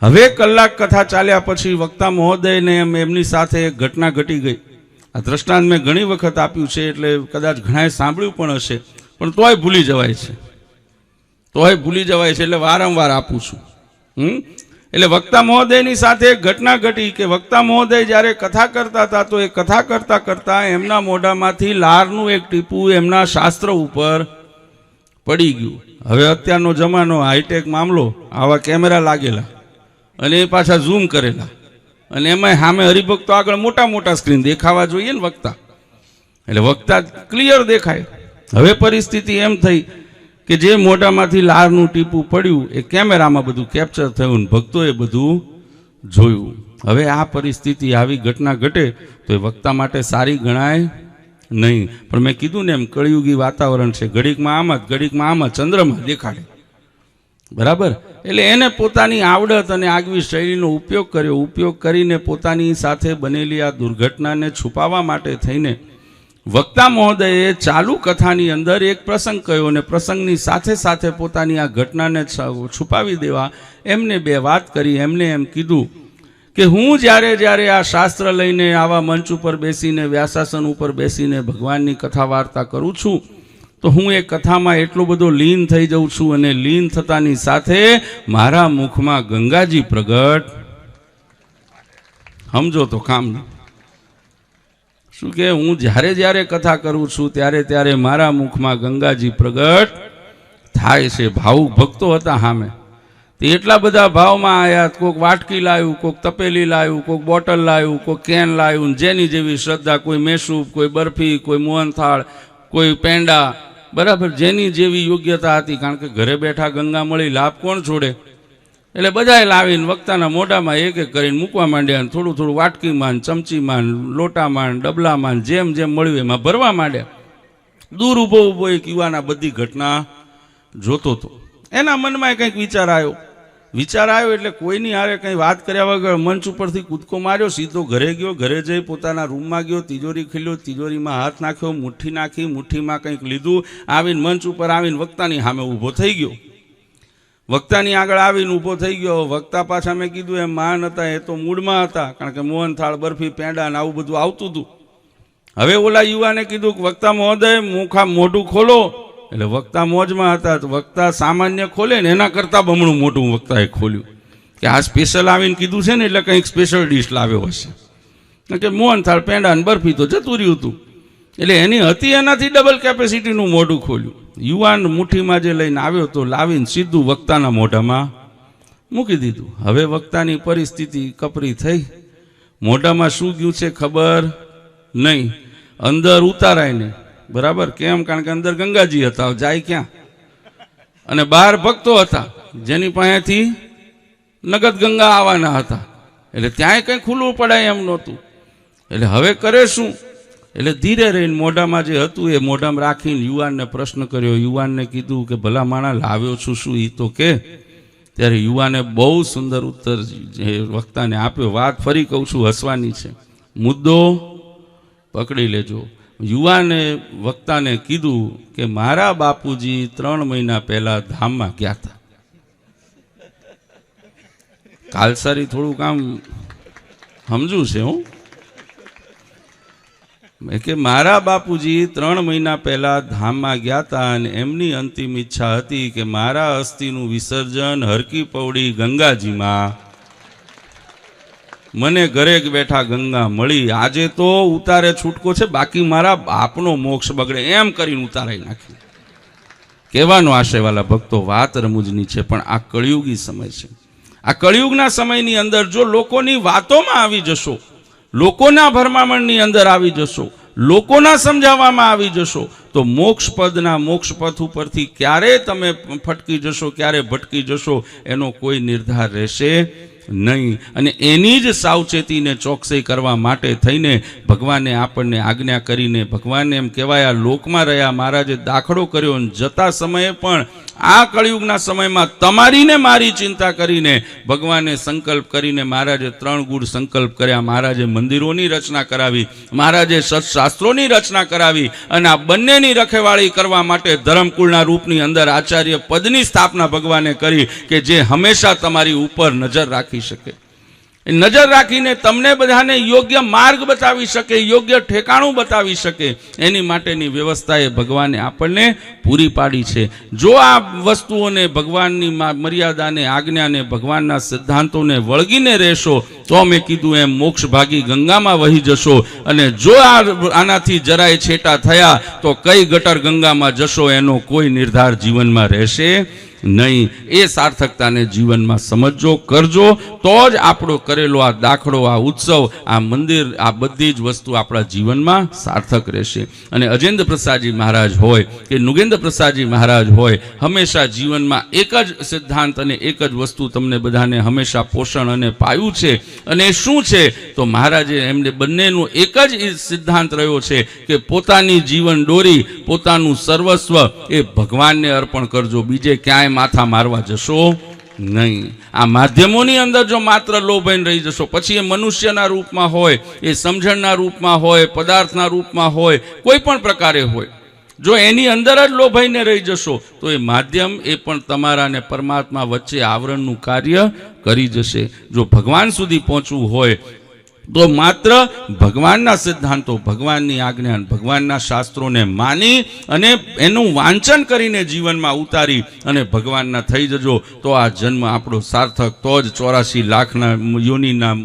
હવે કલાક કથા ચાલ્યા પછી વક્તા મહોદયને એમની સાથે એક ઘટના ઘટી ગઈ. આ દ્રષ્ટાંત મેં ઘણી વખત આપ્યું છે, એટલે કદાચ ઘણાએ સાંભળ્યું પણ હશે, પણ તોય ભૂલી જવાય છે, એટલે વારંવાર આપું છું. એટલે વક્તા મહોદયની સાથે એક ઘટના ઘટી કે વક્તા મહોદય જ્યારે કથા કરતા હતા તો એ કથા કરતા કરતા એમના મોઢામાંથી લારનું એક ટીપું એમના શાસ્ત્ર ઉપર પડી ગયું. હવે અત્યારનો જમાનો, હાઈટેક મામલો, આવા કેમેરા લાગેલા અને એ પાછા ઝૂમ કરેલા, અને એમાં સામે હરિભક્તો આગળ મોટા મોટા સ્ક્રીન દેખાવા જોઈએ ને વક્તા, એટલે વક્તા ક્લિયર દેખાય. હવે પરિસ્થિતિ એમ થઈ કે જે મોઢામાંથી લારનું ટીપું પડ્યું એ કેમેરામાં બધું કેપ્ચર થયું, ભક્તોએ બધું જોયું. હવે આ પરિસ્થિતિ, આવી ઘટના ઘટે તો એ વક્તા માટે સારી ગણાય નહીં. પણ મેં કીધું ને એમ કળિયુગી વાતાવરણ છે, ઘડીકમાં આમ જ ચંદ્રમાં દેખાડે. બરાબર, એટલે એને પોતાની આવડત અને આગવી શૈલીનો ઉપયોગ કર્યો. ઉપયોગ કરીને પોતાની સાથે બનેલી આ દુર્ઘટનાને છુપાવવા માટે થઈને વક્તા મહોદયે ચાલુ કથાની અંદર એક પ્રસંગ કહ્યો અને પ્રસંગની સાથે સાથે પોતાની આ ઘટનાને છુપાવી દેવા એમને બે વાત કરી. એમને એમ કીધું કે હું જ્યારે આ શાસ્ત્ર લઈને આવા મંચ ઉપર બેસીને વ્યાસાસન ઉપર બેસીને ભગવાનની કથા વાર્તા કરું છું તો હું એ કથામાં એટલો બધો લીન થઈ જાઉં છું અને લીન થતાની સાથે મારા મુખમાં ગંગાજી પ્રગટ. સમજો તો કામ શું કે હું જ્યારે કથા કરું છું ત્યારે મારા મુખમાં ગંગાજી પ્રગટ થાય છે. ભાવુક ભક્તો હતા સામે, તે એટલા બધા ભાવમાં આવ્યા. કોઈક વાટકી લાવ્યું, કોઈક તપેલી લાવ્યું, કોઈક બોટલ લાવ્યું, કોઈક કેન લાવ્યું, જેની જેવી શ્રદ્ધા, કોઈ મેસૂબ, કોઈ બરફી, કોઈ મોહનથાળ, કોઈ પેંડા, બરાબર જેની જેવી યોગ્યતા હતી. કારણ કે ઘરે બેઠા ગંગા મળી, લાભ કોણ છોડે? એટલે બધાએ લાવીને વક્તાના મોઢામાં એક એક કરીને મૂકવા માંડ્યા. થોડું વાટકીમાં, ચમચીમાં, લોટામાં, ડબલામાં, જેમ મળ્યું એમાં ભરવા માંડ્યા. દૂર ઊભો એક યુવાના બધી ઘટના જોતો હતો. એના મનમાં કંઈક વિચાર આવ્યો એટલે કોઈની હારે કંઈ વાત કર્યા વગર મંચ ઉપરથી કૂદકો માર્યો, સીધો ઘરે ગયો. ઘરે જઈ પોતાના રૂમમાં ગયો, તિજોરી ખોલ્યો, તિજોરીમાં હાથ નાખ્યો, મુઠ્ઠી નાખી, મુઠ્ઠીમાં કંઈક લીધું, આવીને મંચ ઉપર આવીને વક્તાની સામે ઊભો થઈ ગયો. વક્તાની આગળ આવીને ઊભો થઈ ગયો. વક્તા પાછા મેં કીધું એમ માન હતા, એ તો મૂડમાં હતા, કારણ કે મોહનથાળ, બરફી, પેંડા ને આવું બધું આવતું હતું. હવે ઓલા યુવાને કીધું કે વક્તા મહોદય મોઢું ખોલો. એટલે વક્તા મોજમાં હતા, તો વક્તા સામાન્ય ખોલે ને એના કરતાં બમણું મોટું વક્તાએ ખોલ્યું કે આ સ્પેશિયલ આવીને કીધું છે ને એટલે કંઈક સ્પેશિયલ ડીશ લાવ્યો હશે. કે મોહનથાળ, પેંડા ને બરફી તો જતું રહ્યું હતું. એટલે એની હતી એનાથી ડબલ કેપેસિટીનું મોઢું ખોલ્યું. યુવાન મુઠ્ઠીમાં જે લઈને આવ્યો તો લાવીને સીધું વક્તાના મોઢામાં મૂકી દીધું. હવે વક્તાની પરિસ્થિતિ કપરી થઈ. મોઢામાં શું ગયું છે ખબર નહીં, અંદર ઉતારાય નહીં. બરાબર, કેમ? કારણ કે અંદર ગંગાજી હતા, જાય ક્યાં? અને બહાર ભક્તો હતા જેની પાસેથી નગદ ગંગા આવવાના હતા. એટલે ત્યાંય કંઈ ખુલ્લું પડાય એમ નહોતું. એટલે હવે કરે શું? એટલે ધીરે રહીને મોઢામાં જે હતું એ મોઢામાં રાખીને યુવાનને પ્રશ્ન કર્યો. યુવાનને કીધું કે ભલા માણા લાવ્યો છું શું એ તો કે. ત્યારે યુવાને બહુ સુંદર ઉત્તર જે વક્તાને આપ્યો. વાત ફરી કહું છું, હસવાની છે, મુદ્દો પકડી લેજો. યુવાને વક્તાને કીધું કે મારા બાપુજી 3 મહિના પહેલા ધામમાં ગયા હતા. કાલસારી થોડું કામ સમજવું છે હું કે મારા બાપુજી 3 મહિના પહેલા ધામમાં ગયા હતા અને એમની અંતિમ ઈચ્છા હતી કે મારા અસ્થિનું વિસર્જન હરકી પૌડી ગંગાજીમાં. મને ઘરે બેઠા ગંગા મળી. આજે તો ઉતારે છૂટકો છે, બાકી મારા બાપનો મોક્ષ બગડે એમ કરીને ઉતારાઈ નાખ્યું. કહેવાનો આશયવાલા ભક્તો વાત રમૂજની છે, પણ આ કળિયુગી સમય છે. આ કળિયુગના સમયની અંદર જો લોકોની વાતોમાં આવી જશો, લોકોના ભરમામણની અંદર આવી જશો, લોકોના સમજાવવામાં આવી જશો, તો મોક્ષપદના મોક્ષપથ ઉપરથી ક્યારે તમે ફટકી જશો, ક્યારે ભટકી જશો એનો કોઈ નિર્ધાર રહેશે નહીં. અને એની જ સાવચેતીને ચોકસાઈ કરવા માટે થઈને ભગવાને આપણને આજ્ઞા કરીને, ભગવાને એમ કહેવાય આ લોકમાં રહ્યા મહારાજે દાખલો કર્યો. જતા સમયે પણ આ કળિયુગના સમયમાં તમારી ને મારી ચિંતા કરીને ભગવાને સંકલ્પ કરીને મહારાજે 3 ગુણ સંકલ્પ કર્યા. મહારાજે મંદિરોની રચના કરાવી, મહારાજે સત્શાસ્ત્રોની રચના કરાવી અને આ બંનેની રખેવાળી કરવા માટે ધર્મકુળના રૂપની અંદર આચાર્ય પદની સ્થાપના ભગવાને કરી કે જે હંમેશા તમારી ઉપર નજર રાખી શકે, નજર રાખીને તમને બધાને યોગ્ય માર્ગ બતાવી શકે, યોગ્ય ઠેકાણું બતાવી શકે. એની માટેની વ્યવસ્થા એ ભગવાને આપણને પૂરી પાડી છે. જો આ વસ્તુઓને, ભગવાનની મર્યાદાને, આજ્ઞાને, ભગવાનના સિદ્ધાંતોને વળગીને રહેશો તો મેં કીધું એમ મોક્ષ ભાગી ગંગામાં વહી જશો. અને જો આનાથી જરાય છેટા થયા તો કઈ ગટર ગંગામાં જશો એનો કોઈ નિર્ધાર જીવનમાં રહેશે નહીં. એ સાર્થકતાને જીવનમાં સમજજો, કરજો, તો જ આપણો કરેલો આ દાખલો, આ ઉત્સવ, આ મંદિર, આ બધી જ વસ્તુ આપણા જીવનમાં સાર્થક રહેશે. અને અજેન્દ્ર પ્રસાદજી મહારાજ હોય કે નુગેન્દ્ર પ્રસાદજી મહારાજ હોય, હંમેશા જીવનમાં એક જ સિદ્ધાંત અને એક જ વસ્તુ તમને બધાને હંમેશા પોષણ અને પાયું છે. અને એ શું છે તો મહારાજે એમને બંનેનો એક જ સિદ્ધાંત રહ્યો છે કે પોતાની જીવન દોરી, પોતાનું સર્વસ્વ એ ભગવાનને અર્પણ કરજો, બીજે ક્યાંય માથા મારવા જશો નહીં. આ માધ્યમોની અંદર જો માત્ર લોભાઈને રહી જશો, પછી એ મનુષ્યના રૂપમાં હોય, એ સમજણના રૂપમાં હોય, પદાર્થના રૂપમાં હોય, કોઈ પણ પ્રકારે હોય, જો એની અંદર જ લોભાઈને રહી જશો તો એ માધ્યમ એ પણ તમારા અને પરમાત્મા વચ્ચે આવરણનું કાર્ય કરી જશે. જો ભગવાન સુધી પહોંચવું હોય તો માત્ર ભગવાનના સિદ્ધાંતો, ભગવાનની આજ્ઞા, ભગવાનના શાસ્ત્રોને માની અને એનું વાંચન કરીને જીવનમાં ઉતારી અને ભગવાનના થઈ જજો તો આ જન્મ આપણો સાર્થક, તો જ 84 લાખના યોનિના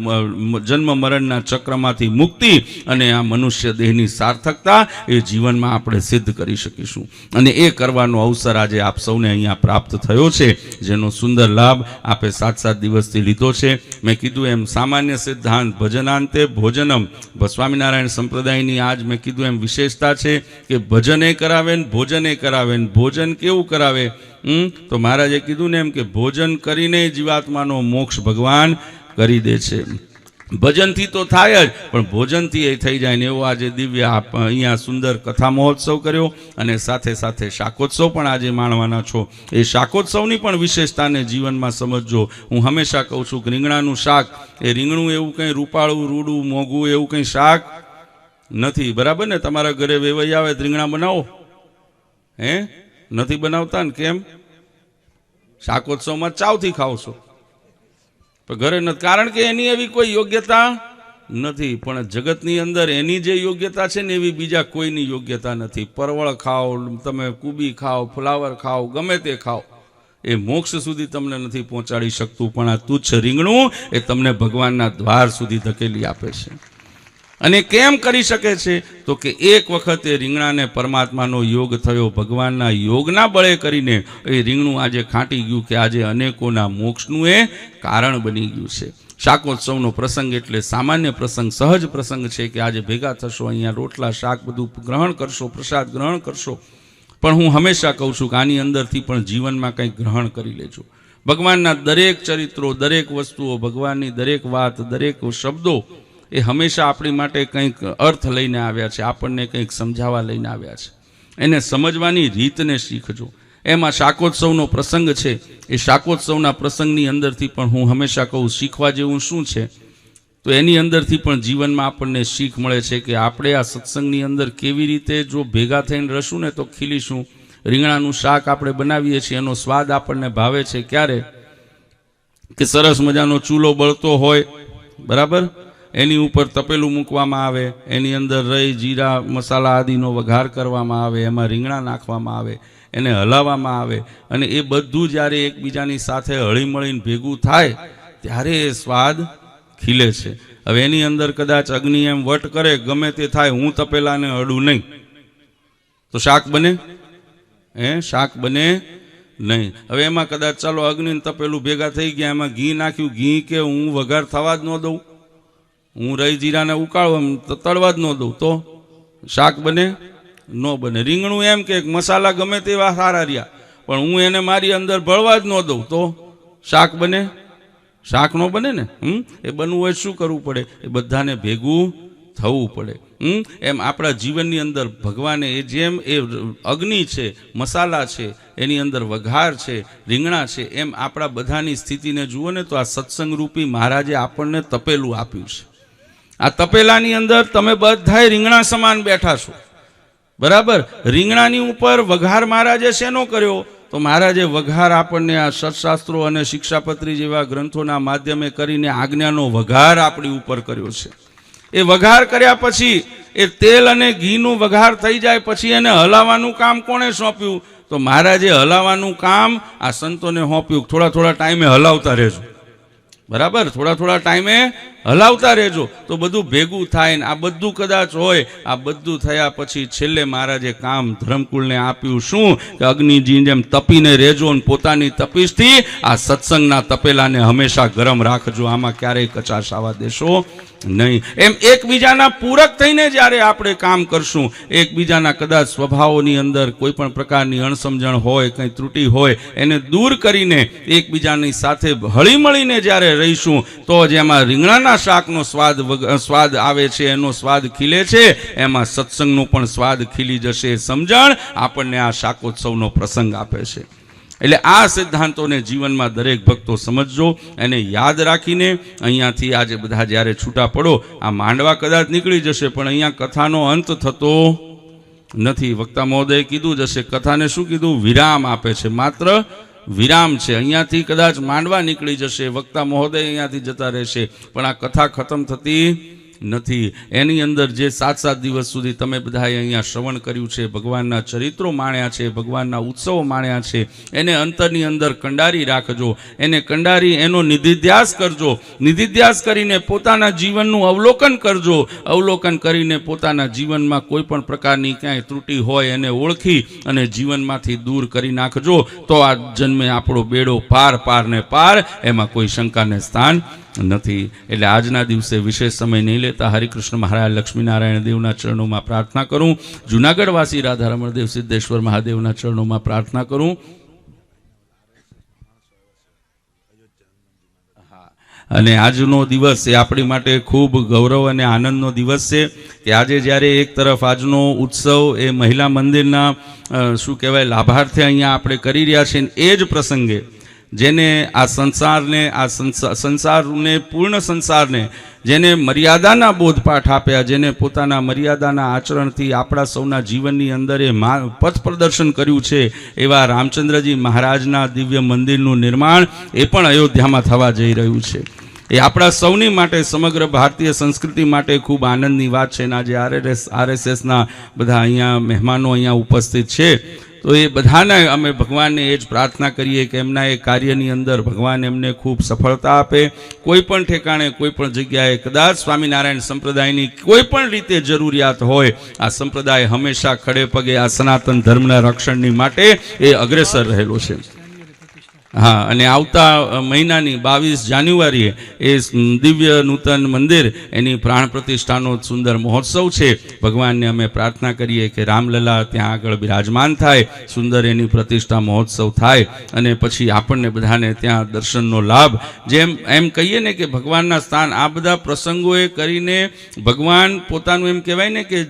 જન્મ મરણના ચક્રમાંથી મુક્તિ અને આ મનુષ્ય દેહની સાર્થકતા એ જીવનમાં આપણે સિદ્ધ કરી શકીશું. અને એ કરવાનો અવસર આજે આપ સૌને અહીંયા પ્રાપ્ત થયો છે, જેનો સુંદર લાભ આપે 7 દિવસથી લીધો છે. મેં કીધું એમ સામાન્ય સિદ્ધાંત ભજનાંતે ભોજનમ, સ્વામિનારાયણ સંપ્રદાયની આજ મેં કીધું એમ વિશેષતા છે કે ભજને કરાવે ને ભોજને કરાવે. ને ભોજન કેવું કરાવે? તો મહારાજે કીધું ને એમ કે ભોજન કરીને જીવાત્માનો મોક્ષ ભગવાન કરી દે છે. ભજનથી તો થાય જ, પણ ભોજનથી એ થઈ જાય ને એવો આજે દિવ્ય અહીંયા સુંદર કથા મહોત્સવ કર્યો અને સાથે સાથે શાકોત્સવ પણ આજે માણવાના છો. એ શાકોત્સવની પણ વિશેષતાને જીવનમાં સમજજો. હું હંમેશા કહું છું કે રીંગણાનું શાક, એ રીંગણું એવું કંઈ રૂપાળું, રૂડું, મોંઘું એવું કંઈ શાક નથી. બરાબર ને? તમારા ઘરે વેવાઈ આવે તો રીંગણા બનાવો, હે? નથી બનાવતા ને? કેમ? શાકોત્સવમાં ચાવથી ખાવ છો, પણ ઘરે નથી, કારણ કે એની એવી કોઈ યોગ્યતા નથી. પણ જગતની અંદર એની જે યોગ્યતા છે ને એવી બીજા કોઈની યોગ્યતા નથી. પરવળ ખાઓ, તમે કુબી ખાઓ, ફ્લાવર ખાઓ, ગમે તે ખાઓ, એ મોક્ષ સુધી તમને નથી પહોંચાડી શકતું. પણ આ તુચ્છ રીંગણું એ તમને ભગવાનના દ્વાર સુધી ધકેલી આપે છે. અને કેમ કરી શકે છે? તો કે એક વખત એ રીંગણાને પરમાત્માનો યોગ થયો, ભગવાનના યોગના બળે કરીને એ રીંગણું આજે ખાંટી ગયું કે આજે અનેકોના મોક્ષનું એ કારણ બની ગયું છે. શાકોત્સવનો પ્રસંગ એટલે સામાન્ય પ્રસંગ, સહજ પ્રસંગ છે કે આજે ભેગા થશો, અહીંયા રોટલા શાક બધું ગ્રહણ કરશો, પ્રસાદ ગ્રહણ કરશો. પણ હું હંમેશા કહું છું કે આની અંદરથી પણ જીવનમાં કંઈક ગ્રહણ કરી લેજો. ભગવાનના દરેક ચરિત્રો, દરેક વસ્તુઓ, ભગવાનની દરેક વાત, દરેક શબ્દો એ હંમેશા આપણી માટે કંઈક અર્થ લઈને આવ્યા છે, આપણને કંઈક સમજાવવા લઈને આવ્યા છે. એને સમજવાની રીતને શીખજો. એમાં શાકોત્સવનો પ્રસંગ છે, એ શાકોત્સવના પ્રસંગની અંદરથી પણ હું હંમેશા કહું શીખવા જેવું શું છે, તો એની અંદરથી પણ જીવનમાં આપણને શીખ મળે છે કે આપણે આ સત્સંગની અંદર કેવી રીતે જો ભેગા થઈને રહીશું ને તો ખીલીશું. રીંગણાનું શાક આપણે બનાવીએ છીએ, એનો સ્વાદ આપણને ભાવે છે ક્યારે? કે સરસ મજાનો ચૂલો બળતો હોય, બરાબર, એની ઉપર તપેલું મૂકવામાં આવે, એની અંદર રઈ, જીરા, મસાલા આદિનો વઘાર કરવામાં આવે, એમાં રીંગણા નાખવામાં આવે, એને હલાવવામાં આવે અને એ બધું જ્યારે એકબીજાની સાથે હળીમળીને ભેગું થાય ત્યારે એ સ્વાદ ખીલે છે. હવે એની અંદર કદાચ અગ્નિ એમ વટ કરે, ગમે તે થાય, હું તપેલાને અડું નહીં તો શાક બને? શાક બને નહીં. હવે એમાં કદાચ ચાલો અગ્નિ તપેલું ભેગા થઈ ગયા, એમાં ઘી નાખ્યું, ઘી કે હું વઘાર થવા જ ન દઉં, હું રહી જીરાને ઉકાળવા તળવા જ ન દઉં તો શાક બને? ન બને. રીંગણું એમ કે મસાલા ગમે તેવા સારા રહ્યા, પણ હું એને મારી અંદર ભળવા જ ન દઉં તો શાક બને? શાક ન બને ને. એ બનવું હોય શું કરવું પડે? એ બધાને ભેગું થવું પડે. એમ આપણા જીવનની અંદર ભગવાને એ જેમ એ અગ્નિ છે, મસાલા છે, એની અંદર વઘાર છે, રીંગણા છે, એમ આપણા બધાની સ્થિતિને જુઓ ને તો આ સત્સંગ રૂપી મહારાજે આપણને તપેલું આપ્યું છે. આ તપેલાની અંદર તમે બધાય રીંગણા સમાન બેઠા છો, બરાબર. રીંગણાની ઉપર વઘાર મહારાજે શેનો કર્યો? તો મહારાજે વઘાર આપણને આ સત્શાસ્ત્રો અને શિક્ષાપત્રી જેવા ગ્રંથોના માધ્યમે કરીને આજ્ઞાનો વઘાર આપણી ઉપર કર્યો છે. એ વઘાર કર્યા પછી એ તેલ અને ઘીનું વઘાર થઈ જાય પછી એને હલાવવાનું કામ કોણે સોંપ્યું? તો મહારાજે હલાવવાનું કામ આ સંતોને સોંપ્યું. થોડા થોડા ટાઈમે હલાવતા રહેજો, બરાબર, થોડા થોડા ટાઈમે હલાવતા રહેજો તો બધું ભેગું થાય ને આ બધું કદાચ હોય. આ બધું થયા પછી છેલ્લે મહારાજે કામ ધર્મકુળને આપ્યું શું? કે અગ્નિજી જેમ તપીને રહેજો ને પોતાની તપીશથી આ સત્સંગના તપેલાને હંમેશા ગરમ રાખજો, આમાં ક્યારેય કચાશ આવવા દેશો નહીં. એમ એકબીજાના પૂરક થઈને જ્યારે આપણે કામ કરશું, એકબીજાના કદાચ સ્વભાવોની અંદર કોઈ પણ પ્રકારની અણસમજણ હોય, કંઈ ત્રુટિ હોય, એને દૂર કરીને એકબીજાની સાથે હળીમળીને જ્યારે રહીશું તો જ એમાં રીંગણાના શાકનો સ્વાદ આવે છે, એનો સ્વાદ ખીલે છે, એમાં સત્સંગનો પણ સ્વાદ ખીલી જશે. સમજણ આપણને આ શાકોત્સવનો પ્રસંગ આપે છે. એટલે આ સિદ્ધાંતોને જીવનમાં દરેક ભક્તો સમજજો, એને યાદ રાખીને અહીંયાથી આજે બધા જ્યારે છૂટા પડો, આ માંડવા કદાચ નીકળી જશે પણ અહીંયા કથાનો અંત થતો નથી. વક્તા મહોદયે કીધું જ હશે, કથાને શું કીધું? વિરામ આપે છે, માત્ર વિરામ છે. અહીંયાથી કદાચ માંડવા નીકળી જશે, વક્તા મહોદય અહીંયાથી જતા રહેશે, પણ આ કથા ખતમ થતી નથી. એની અંદર જે 7 દિવસ સુધી તમે બધાએ અહીંયા શ્રવણ કર્યું છે, ભગવાનના ચરિત્રો માણ્યા છે, ભગવાનના ઉત્સવો માણ્યા છે, એને અંતરની અંદર કંડારી રાખજો, એને કંડારી એનો નિધિધ્યાસ કરજો, નિધિધ્યાસ કરીને પોતાના જીવનનું અવલોકન કરજો, અવલોકન કરીને પોતાના જીવનમાં કોઈ પણ પ્રકારની ક્યાંય ત્રુટિ હોય એને ઓળખી અને જીવનમાંથી દૂર કરી નાખજો, તો આ જન્મે આપણો બેડો પાર ને પાર, એમાં કોઈ શંકાને સ્થાન નથી. એટલે આજના દિવસે વિશેષ સમય નહીં લેતા હરિકૃષ્ણ મહારાજ લક્ષ્મીનારાયણ દેવના ચરણોમાં પ્રાર્થના કરું, જૂનાગઢવાસી રાધારમણ દેવ સિદ્ધેશ્વર મહાદેવના ચરણોમાં પ્રાર્થના કરું. અને આજનો દિવસ એ આપણી માટે ખૂબ ગૌરવ અને આનંદનો દિવસ છે કે આજે જ્યારે એક તરફ આજનો ઉત્સવ એ મહિલા મંદિરના શું કહેવાય લાભાર્થે અહીંયા આપણે કરી રહ્યા છીએ, એ જ પ્રસંગે જેને આ સંસારને પૂર્ણ સંસારને જેને મર્યાદાના બોધપાઠ આપ્યા, જેને પોતાના મર્યાદાના આચરણથી આપણા સૌના જીવનની અંદર એ પથ પ્રદર્શન કર્યું છે, એવા રામચંદ્રજી મહારાજના દિવ્ય મંદિરનું નિર્માણ એ પણ અયોધ્યામાં થવા જઈ રહ્યું છે. એ આપણા સૌની માટે, સમગ્ર ભારતીય સંસ્કૃતિ માટે ખૂબ આનંદની વાત છે. આજે RSSના બધા અહીંયા મહેમાનો અહીંયા ઉપસ્થિત છે, તો એ બધાને અમે ભગવાનને એ જ પ્રાર્થના કરીએ કે એમના એ કાર્યની અંદર ભગવાન એમને ખૂબ સફળતા આપે. કોઈ પણ ઠેકાણે, કોઈ પણ જગ્યાએ કદાચ સ્વામિનારાયણ સંપ્રદાયની કોઈ પણ રીતે જરૂરિયાત હોય, આ સંપ્રદાય હંમેશા ખડે પગે આ સનાતન ધર્મના રક્ષણની માટે એ અગ્રેસર રહેલો છે. હા, અને આવતા મહિનાની 22 જાન્યુઆરીએ એ દિવ્ય નૂતન મંદિર એની પ્રાણ પ્રતિષ્ઠાનો સુંદર મહોત્સવ છે. ભગવાનને અમે પ્રાર્થના કરીએ કે રામલલા ત્યાં આગળ બિરાજમાન થાય, સુંદર એની પ્રતિષ્ઠા મહોત્સવ થાય, અને પછી આપણને બધાને ત્યાં દર્શનનો લાભ, જેમ એમ કહીએ ને કે ભગવાનના સ્થાન, આ બધા પ્રસંગોએ કરીને ભગવાન પોતાનું એમ કહેવાય ને કે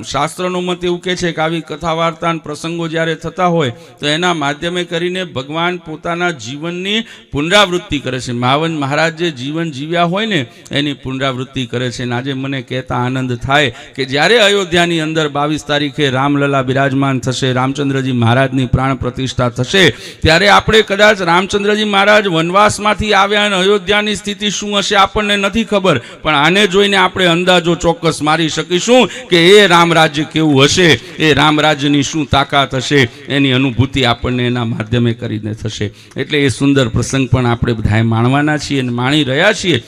શાસ્ત્રનો મત એવું કહે છે કે આવી કથા વાર્તા પ્રસંગો જ્યારે થતા હોય તો એના માધ્યમે કરીને ભગવાન પોતાના જીવનની પુનરાવૃત્તિ કરે છે. મહારાજ જે જીવન જીવ્યા હોય ને એની પુનરાવૃત્તિ કરે છે. આજે મને કહેતા આનંદ થાય કે જ્યારે અયોધ્યાની અંદર 22 તારીખે રામલલા બિરાજમાન થશે, રામચંદ્રજી મહારાજની પ્રાણ પ્રતિષ્ઠા થશે, ત્યારે આપણે કદાચ રામચંદ્રજી મહારાજ વનવાસમાંથી આવ્યા અને અયોધ્યાની સ્થિતિ શું હશે આપણને નથી ખબર, પણ આને જોઈને આપણે અંદાજો ચોક્કસ મારી શકીશું કે એ રામરાજ્ય કેવું હશે, એ રામરાજ્યની શું તાકાત હશે, એની અનુભૂતિ આપણને એના માધ્યમે કરીને થશે. એટલે એ સુંદર પ્રસંગ પણ આપણે બધાએ માણવાના છીએ અને માણી રહ્યા છીએ.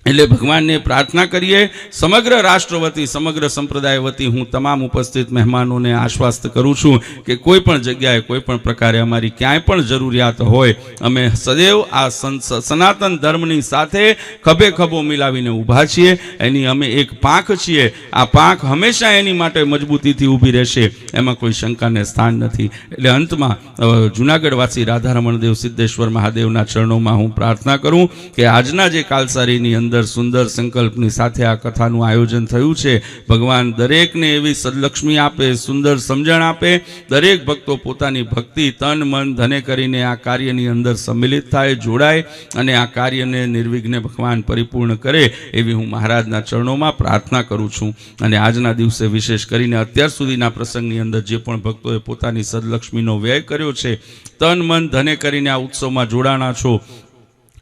એટલે ભગવાનને પ્રાર્થના કરીએ. સમગ્ર રાષ્ટ્ર વતી, સમગ્ર સંપ્રદાય વતી હું તમામ ઉપસ્થિત મહેમાનોને આશ્વસ્ત કરું છું કે કોઈ પણ જગ્યાએ, કોઈ પણ પ્રકારે અમારી ક્યાંય પણ જરૂરિયાત હોય, અમે સદૈવ આ સનાતન ધર્મની સાથે ખભે ખભો મિલાવીને ઊભા છીએ. એની અમે એક પાંખ છીએ. આ પાંખ હંમેશા એની માટે મજબૂતીથી ઊભી રહેશે, એમાં કોઈ શંકાને સ્થાન નથી. એટલે અંતમાં જૂનાગઢવાસી રાધારમણ દેવ સિદ્ધેશ્વર મહાદેવના ચરણોમાં હું પ્રાર્થના કરું કે આજના જે કાલસારીની અંદર સુંદર સંકલ્પની સાથે આ કથાનું આયોજન થયું છે, ભગવાન દરેકને એવી સદલક્ષ્મી આપે, સુંદર સમજણ આપે, દરેક ભક્તો પોતાની ભક્તિ તન મન ધને કરીને આ કાર્યની અંદર સંમિલિત થાય, જોડાય અને આ કાર્યને નિર્વિઘ્ને ભગવાન પરિપૂર્ણ કરે, એવી હું મહારાજના ચરણોમાં પ્રાર્થના કરું છું. અને આજના દિવસે વિશેષ કરીને અત્યાર સુધીના પ્રસંગની અંદર જે પણ ભક્તોએ પોતાની સદલક્ષ્મીનો વ્યય કર્યો છે, તન મન ધને કરીને આ ઉત્સવમાં જોડાણા છો,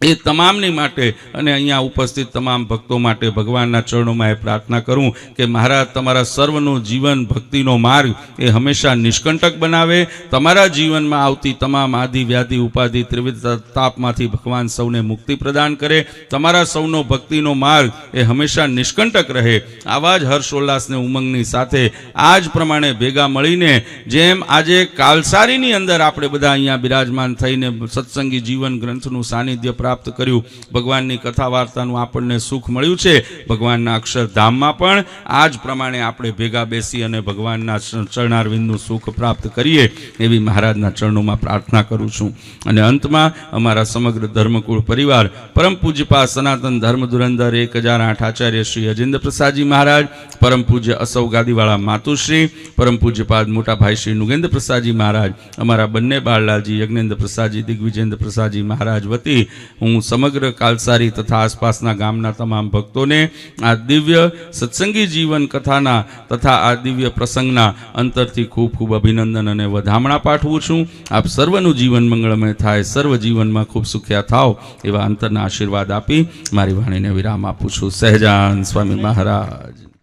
એ તમામની માટે અને અહીંયા ઉપસ્થિત તમામ ભક્તો માટે ભગવાનના ચરણોમાં એ પ્રાર્થના કરું કે મહારાજ તમારા સર્વનું જીવન ભક્તિનો માર્ગ એ હંમેશા નિષ્કંટક બનાવે, તમારા જીવનમાં આવતી તમામ આદિ વ્યાધિ ઉપાધિ ત્રિવિધ તાપમાંથી ભગવાન સૌને મુક્તિ પ્રદાન કરે, તમારા સૌનો ભક્તિનો માર્ગ એ હંમેશા નિષ્કંટક રહે. આવા જ હર્ષોલ્લાસને ઉમંગની સાથે આ જ પ્રમાણે ભેગા મળીને જેમ આજે કાલસારીની અંદર આપણે બધા અહીંયા બિરાજમાન થઈને સત્સંગી જીવન ગ્રંથનું સાનિધ્ય પ્રાપ્ત પ્રાપ્ત કર્યું, ભગવાનની કથા વાર્તાનું આપણને સુખ મળ્યું છે, ભગવાનના અક્ષરધામમાં પણ આ જ પ્રમાણે આપણે ભેગા બેસી અને ભગવાનના ચરણારવિંદનું સુખ પ્રાપ્ત કરીએ એવી મહારાજના ચરણોમાં પ્રાર્થના કરું છું. અને અંતમાં અમારા સમગ્ર ધર્મકુળ પરિવાર, પરમ પૂજ્યપાદ સનાતન ધર્મ ધુરંધર 1008 આચાર્ય શ્રી અજેન્દ્ર પ્રસાદજી મહારાજ, પરમ પૂજ્ય અસૌ ગાદીવાળા માતુશ્રી, પરમ પૂજ્યપાદ મોટા ભાઈ શ્રી નુગેન્દ્ર પ્રસાદજી મહારાજ, અમારા બંને બાળલાલજી યજ્ઞેન્દ્ર પ્રસાદજી, દિગ્વિજેન્દ્ર પ્રસાદજી મહારાજ વતી હું સમગ્ર કાલસારી તથા આસપાસના ગામના તમામ ભક્તોને આ દિવ્ય સત્સંગી જીવન કથાના તથા આ દિવ્ય પ્રસંગના અંતરથી ખૂબ ખૂબ અભિનંદન અને વધામણા પાઠવું છું. આપ સર્વનું જીવન મંગળમય થાય, સર્વ જીવનમાં ખૂબ સુખ્યા થાવ એવા અંતરના આશીર્વાદ આપી મારી વાણીને વિરામ આપું છું. સહેજાન સ્વામી મહારાજ.